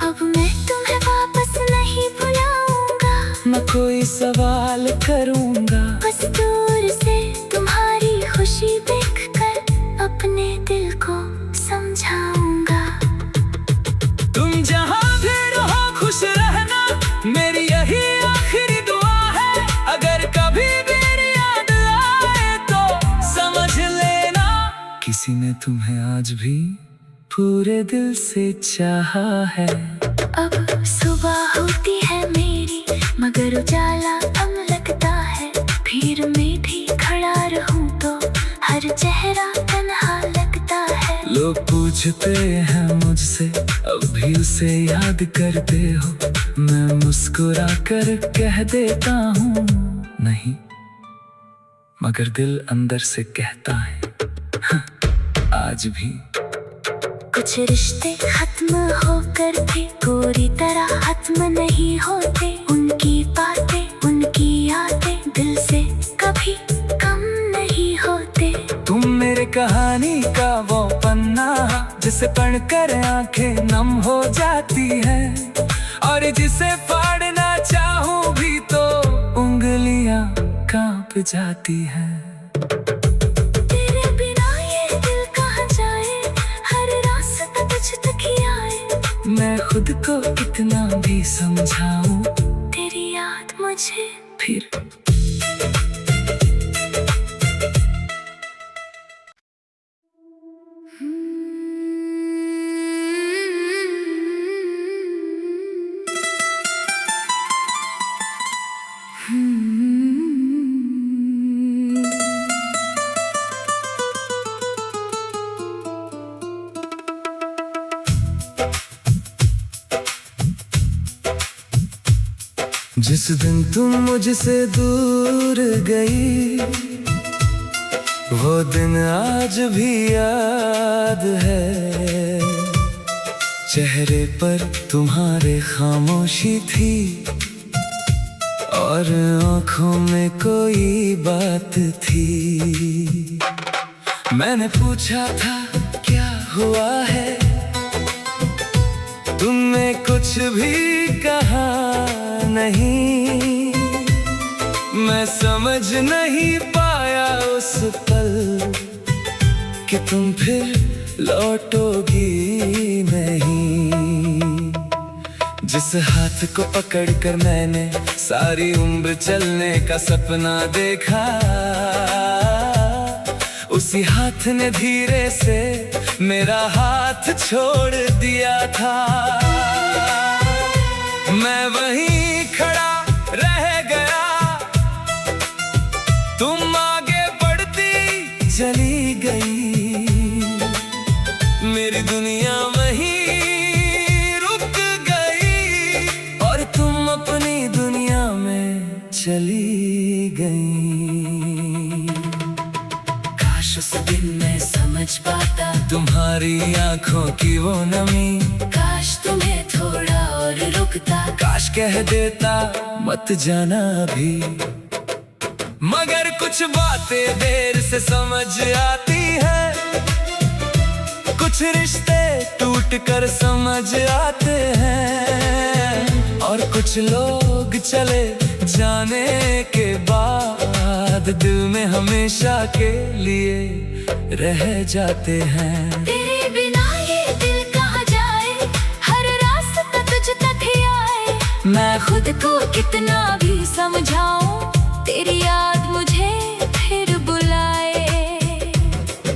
अब मैं तुम्हें वापस नहीं बुलाऊंगा, न कोई सवाल करूंगा, बस दूर से तुम्हारी खुशी देखकर अपने दिल को समझाऊंगा। तुम जहाँ भी रहो खुश रहना, मेरी यही आखिरी दुआ है। अगर कभी मेरी याद आए तो समझ लेना, किसी ने तुम्हें आज भी पूरे दिल से चाहा है। अब सुबह होती है मेरी मगर उजाला कम लगता है। भीड़ में भी खड़ा रहूं तो हर चेहरा तन्हा लगता है। लोग पूछते हैं मुझसे अब भी उसे याद करते हो, मैं मुस्कुरा कर कह देता हूँ नहीं, मगर दिल अंदर से कहता है आज भी। कुछ रिश्ते खत्म होकर भी पूरी तरह खत्म नहीं होते। उनकी बातें उनकी यादें दिल से कभी कम नहीं होते। तुम मेरे कहानी का वो पन्ना जिसे पढ़कर आंखें नम हो जाती हैं, और जिसे फाड़ना चाहूं भी तो उंगलियां कांप जाती हैं। तेरे बिना ये दिल कहाँ जाए, हर रास्ता तुझ तक ही आए। मैं खुद को कितना भी समझाऊं, तेरी याद मुझे फिर जिस दिन तुम मुझसे दूर गई, वो दिन आज भी याद है। चेहरे पर तुम्हारे खामोशी थी और आंखों में कोई बात थी। मैंने पूछा था क्या हुआ है, तुमने कुछ भी कहा नहीं। मैं समझ नहीं पाया उस पल कि तुम फिर लौटोगी नहीं। जिस हाथ को पकड़कर मैंने सारी उम्र चलने का सपना देखा, उसी हाथ ने धीरे से मेरा हाथ छोड़ दिया था। मैं वहीं खड़ा रह गया, तुम आगे बढ़ती चली गई, मेरी दुनिया वहीं रुक गई और तुम अपनी दुनिया में चली गई। काश उस दिन मैं समझ पाता तुम्हारी आंखों की वो नमी, काश तुम्हें थोड़ा और रुकता, काश कह देता मत जाना अभी। मगर कुछ बातें देर से समझ आती है, कुछ रिश्ते टूट कर समझ आते हैं, और कुछ लोग चले जाने के बाद दिल में हमेशा के लिए रह जाते हैं। तेरे बिना ये दिल कहाँ जाए, हर रास्ता तुझ तक ही आए। मैं खुद को कितना भी समझाऊं, तेरी याद मुझे फिर बुलाए।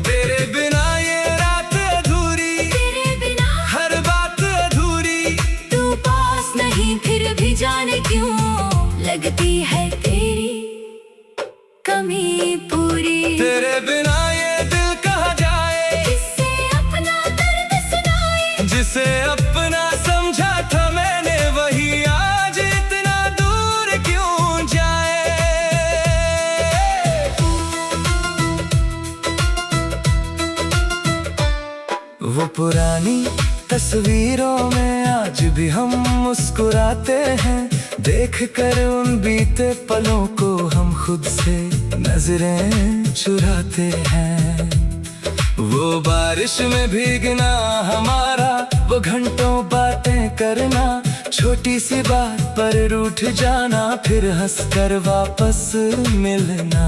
तेरे बिना ये रात अधूरी, तेरे बिना हर बात अधूरी, तू पास नहीं फिर भी जाने क्यों लगती है तेरी कमी पूरी। तेरे बिना ये दिल कहाँ जाए, जिसे अपना दर्द सुनाए, जिसे अपना समझा था मैंने, वही आज इतना दूर क्यों जाए। वो पुरानी तस्वीरों में आज भी हम मुस्कुराते हैं, देख कर उन बीते पलों को हम खुद से नजरें चुराते हैं। वो बारिश में भीगना हमारा, वो घंटों बातें करना, छोटी सी बात पर रूठ जाना, फिर हंसकर वापस मिलना।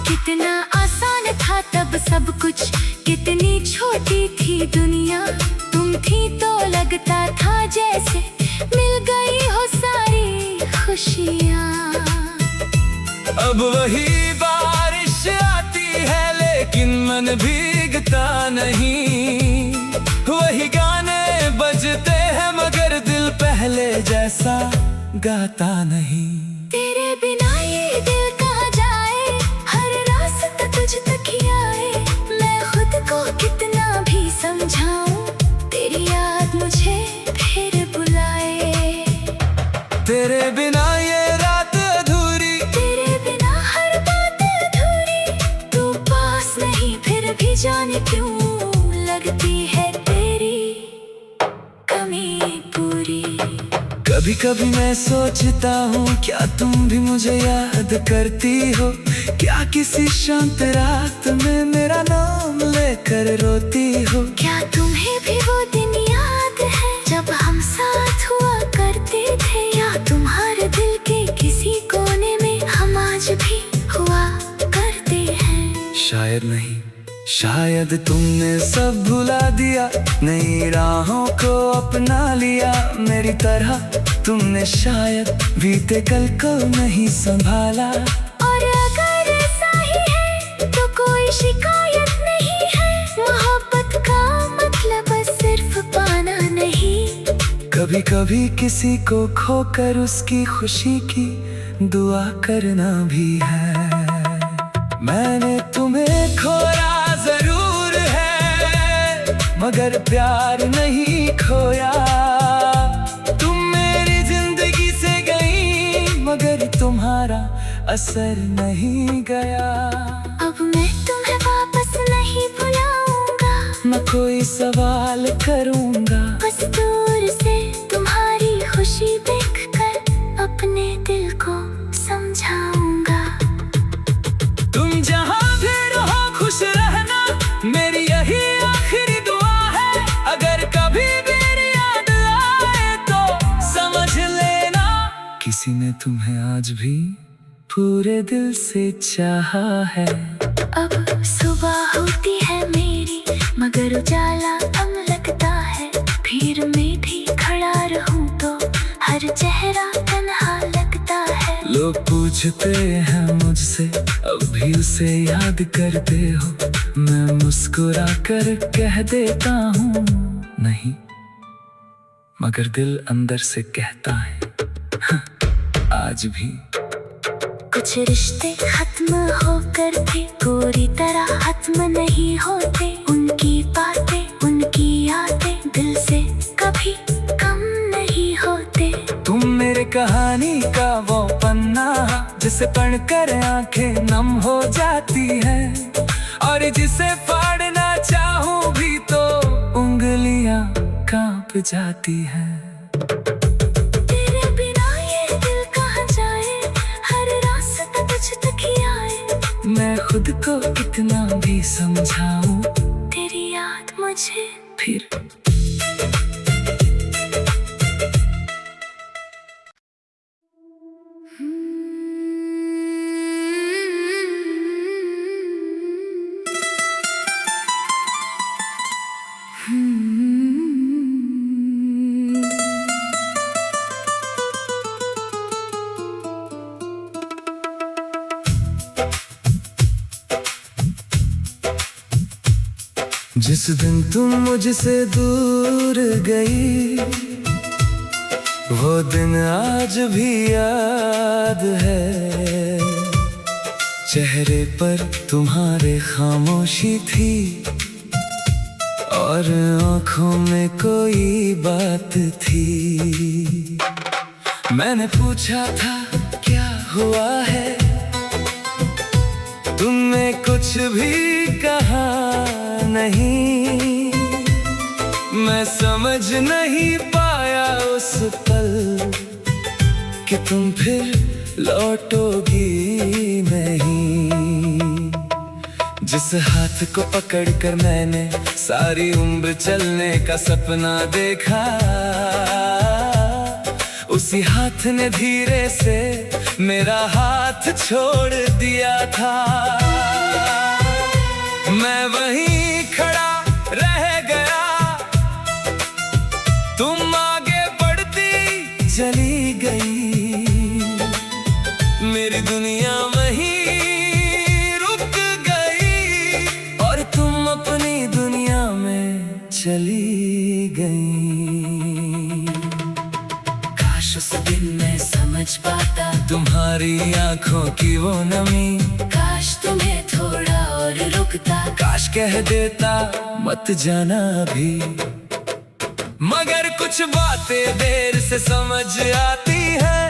कितना आसान था तब सब कुछ, कितनी छोटी थी दुनिया, तुम थी तो लगता था जैसे मिल गई हो सारी खुशियाँ। अब वही बारिश आती है लेकिन मन भीगता नहीं, वही गाने बजते हैं मगर दिल पहले जैसा गाता नहीं। तेरे बिना ये दिल कहाँ जाए, हर रास्ता तुझ तक ही आए। मैं खुद को कितना भी समझाऊं, तेरी याद मुझे फिर बुलाए। तेरे बिना ये रात अधूरी, तेरे बिना हर बात अधूरी, तू पास नहीं फिर भी जाने क्यों लगती है तेरी कमी पूरी। कभी कभी मैं सोचता हूँ क्या तुम भी मुझे याद करती हो, क्या किसी शांत रात में मेरा नाम लेकर रोती हो। क्या तुम्हें भी वो दिन याद है जब हम साथ हुआ करते थे, या तुम्हारे दिल के किसी कोने में हम आज भी हुआ करते हैं। शायद नहीं, शायद तुमने सब भुला दिया, नई राहों को अपना लिया, मेरी तरह तुमने शायद बीते कल को नहीं संभाला। और अगर ऐसा ही है तो कोई शिकायत नहीं है, मोहब्बत का मतलब सिर्फ पाना नहीं। कभी कभी किसी को खोकर उसकी खुशी की दुआ करना भी है। मैंने तुम्हें खोया जरूर है मगर प्यार नहीं खोया, तुम मेरी जिंदगी से गई मगर तुम्हारा असर नहीं गया। अब मैं तुम्हें वापस नहीं बुलाऊंगा, मैं कोई सवाल करूंगा, बस दूर से तुम्हारी खुशी देखकर अपने दिल को समझाऊंगा। तुम जहाँ भी रहो खुश रहना, मेरी यही आखिरी दुआ है। अगर कभी मेरी याद आए तो समझ लेना, किसी ने तुम्हें आज भी पूरे दिल से चाहा है। अब सुबह होती है मेरी मगर उजाला कम लगता है, भीड़ में भी खड़ा पूछते हैं मुझसे अब भी उसे याद करते हो, मैं मुस्कुरा कर कह देता हूँ नहीं, मगर दिल अंदर से कहता है आज भी। कुछ रिश्ते खत्म होकर भी पूरी तरह खत्म नहीं होते, उनकी बातें उनकी यादें दिल से कभी कम नहीं होते। तुम मेरे कहानी का वो पन्ना जिसे पढ़कर आंखें नम हो जाती है, और जिसे फाड़ना चाहूं भी तो उंगलियां कांप जाती हैं। तेरे बिना ये दिल कहाँ जाए, हर रास्ता तुझ तक ही आए। मैं खुद को कितना भी समझाऊं, तेरी याद मुझे फिर जिस दिन तुम मुझसे दूर गई, वो दिन आज भी याद है। चेहरे पर तुम्हारे खामोशी थी और आंखों में कोई बात थी। मैंने पूछा था क्या हुआ है, तुमने कुछ भी कहा नहीं। मैं समझ नहीं पाया उस पल कि तुम फिर लौटोगी नहीं। जिस हाथ को पकड़कर मैंने सारी उम्र चलने का सपना देखा, उसी हाथ ने धीरे से मेरा हाथ छोड़ दिया था। मैं वहीं खड़ा रह गया, तुम आगे बढ़ती चली गई। मेरी दुनिया वहीं रुक गई और तुम अपनी दुनिया में चली गई। काश उस दिन मैं समझ पाता तुम्हारी आंखों की वो नमी, काश तुम्हें थोड़ा और रुकता, काश कह देता मत जाना अभी। मगर कुछ बातें देर से समझ आती है,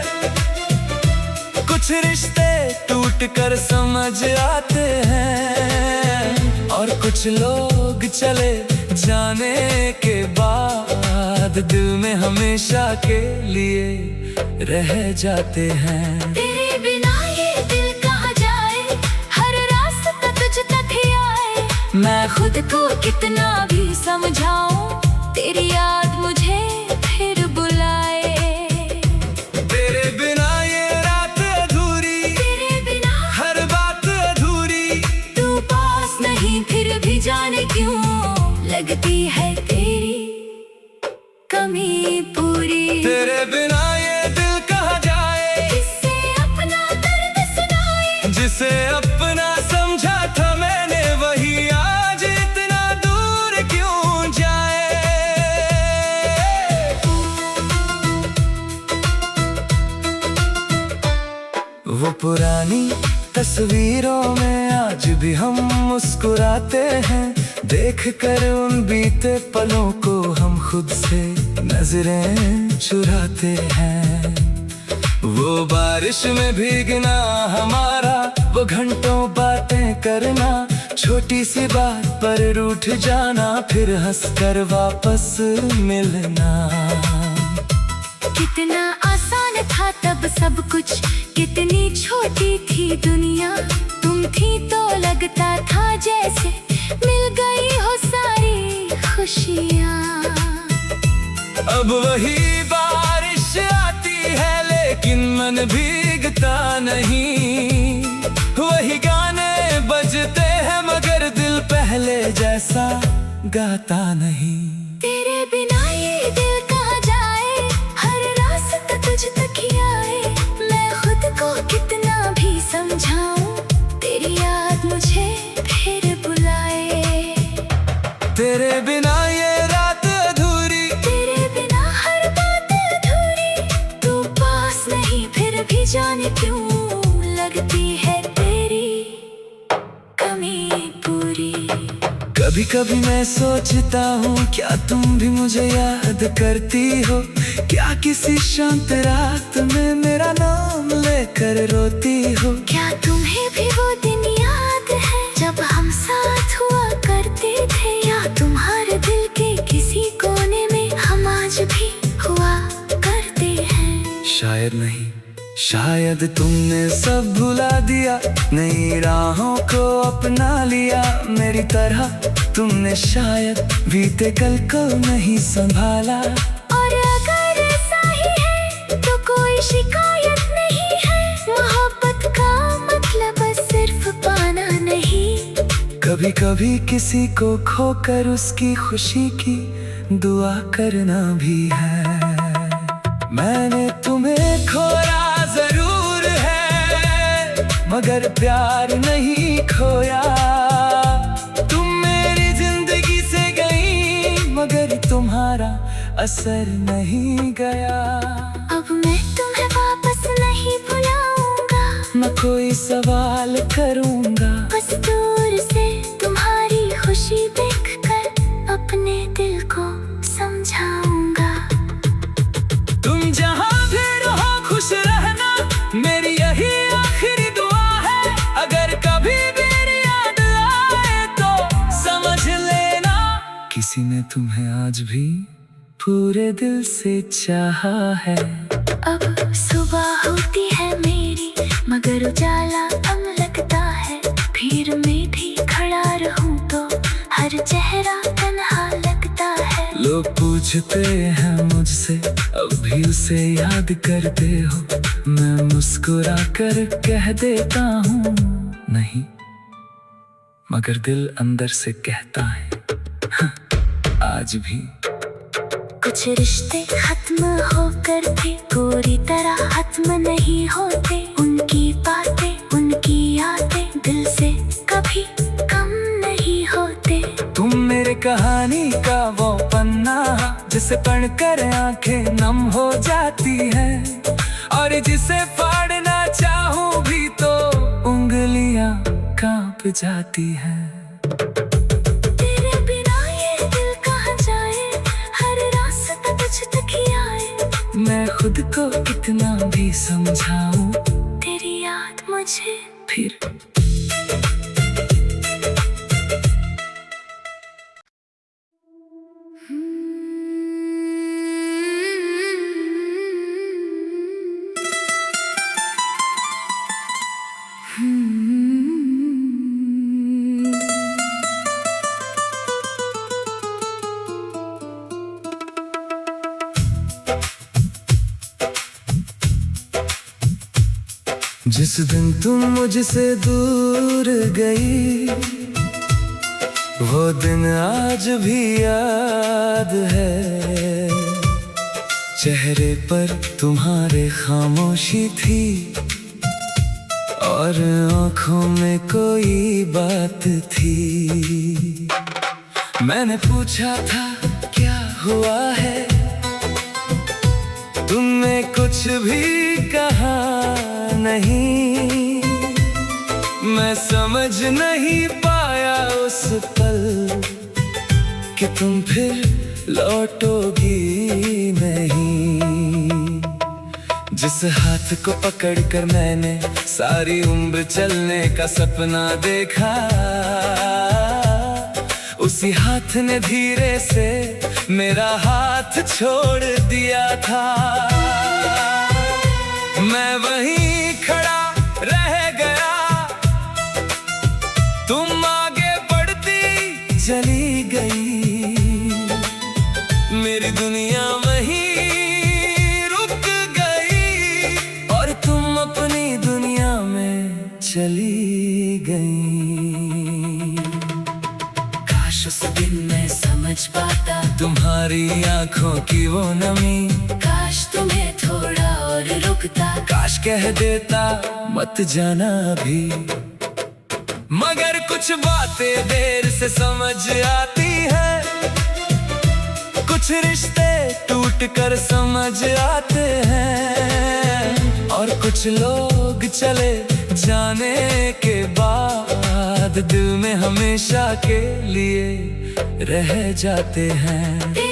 कुछ रिश्ते टूट कर समझ आते हैं, और कुछ लोग चले जाने के बाद दिल में हमेशा के लिए रह जाते हैं। तेरे बिना ये दिल कहाँ जाए, हर रास्ता तुझ तक ही आए। मैं खुद को कितना भी समझाऊं, तेरी याद मुझे फिर बुलाए। तेरे बिना ये रात अधूरी, तेरे बिना हर बात अधूरी। तू पास नहीं फिर भी जाने क्यों लगती है तेरी कमी पूरी। तेरे बिना ये दिल कहाँ जाए, जिसे अपना दर्द सुनाए। जिसे अपना समझा था मैंने, वही आज इतना दूर क्यों जाए। वो पुरानी तस्वीरों में आज भी हम मुस्कुराते हैं, देख कर उन बीते पलों को हम खुद से नजरें चुराते हैं। वो बारिश में भीगना हमारा, वो घंटों बातें करना, छोटी सी बात पर रूठ जाना, फिर हंसकर वापस मिलना। कितना आसान था तब सब कुछ, कितनी छोटी थी दुनिया। तुम थी तो लगता था जैसे मिल गई हो सारी खुशियाँ। अब वही बारिश आती है लेकिन मन भीगता नहीं, वही गाने बजते हैं मगर दिल पहले जैसा गाता नहीं। तेरे बिना ये दिल कहाँ जाए, हर रास्ता तुझ तक ही आए। मैं खुद को कितना तेरे बिना ये रात अधूरी, तेरे बिना हर बात अधूरी। तू पास नहीं फिर भी जाने क्यों लगती है तेरी कमी पूरी। कभी कभी मैं सोचता हूँ क्या तुम भी मुझे याद करती हो, क्या किसी शांत रात में मेरा नाम लेकर रोती हो। क्या तुम्हें भी वो दिन याद है जब हम साथ हुआ करते थे, या तुम्हारे दिल के किसी कोने में हम आज भी हुआ करते हैं। शायद नहीं, शायद तुमने सब भुला दिया, नई राहों को अपना लिया मेरी तरह। तुमने शायद बीते कल को नहीं संभाला। और अगर ऐसा ही है तो कोई शिकायत नहीं है, मोहब्बत का मतलब सिर्फ पाना नहीं। कभी कभी किसी को खोकर उसकी खुशी की दुआ करना भी है। मैंने तुम्हें खोया जरूर है, मगर प्यार नहीं खोया। तुम मेरी जिंदगी से गई, मगर तुम्हारा असर नहीं गया। अब मैं तुम्हें वापस नहीं बुलाऊंगा, न कोई सवाल करूंगा, बस दूर से तुम्हारी खुशी देखकर अपने दिल को समझाऊंगा। तुम जहाँ भी रहो खुश रहना, मेरी यही आखिरी दुआ है। अगर कभी मेरी याद आए तो समझ लेना, किसी ने तुम्हें आज भी पूरे दिल से चाहा है। अब सुबह होती है मेरी, मगर उजाला कम लगता है। भीड़ में भी खड़ा रहूं तो हर चेहरा तन्हा लगता है। लोग पूछते हैं मुझसे अब भी उसे याद करते हो, मैं मुस्कुरा कर कह देता हूँ नहीं, मगर दिल अंदर से कहता है आज भी। कुछ रिश्ते खत्म होकर भी पूरी तरह खत्म नहीं होते। उनकी बातें उनकी यादें दिल से कभी कम नहीं होते। तुम मेरे कहानी का वो पन्ना जिसे पढ़कर आंखें नम हो जाती हैं, और जिसे फाड़ना चाहूं भी तो उंगलियां कांप जाती हैं। तेरे बिना ये दिल कहाँ जाए, हर रास्ता तुझ तक ही आए। मैं खुद को कितना भी समझाऊं, तेरी याद मुझे फिर जिस दिन तुम मुझसे दूर गई, वो दिन आज भी याद है। चेहरे पर तुम्हारे खामोशी थी, और आंखों में कोई बात थी। मैंने पूछा था क्या हुआ है, तुमने कुछ भी कहा नहीं। मैं समझ नहीं पाया उस पल कि तुम फिर लौटोगी नहीं। जिस हाथ को पकड़कर मैंने सारी उम्र चलने का सपना देखा, उसी हाथ ने धीरे से मेरा हाथ छोड़ दिया था। मैं वहीं खड़ा रह गया, तुम आगे बढ़ती चली गई। मेरी दुनिया वहीं रुक गई, और तुम अपनी दुनिया में चली गई। काश उस दिन मैं समझ पाता तुम्हारी आंखों की वो नमी, काश तुम्हें थोड़ा और रुकता, काश कह देता मत जाना अभी। मगर कुछ बातें देर से समझ आती है, कुछ रिश्ते टूट कर समझ आते हैं, और कुछ लोग चले जाने के बाद दिल में हमेशा के लिए रह जाते हैं।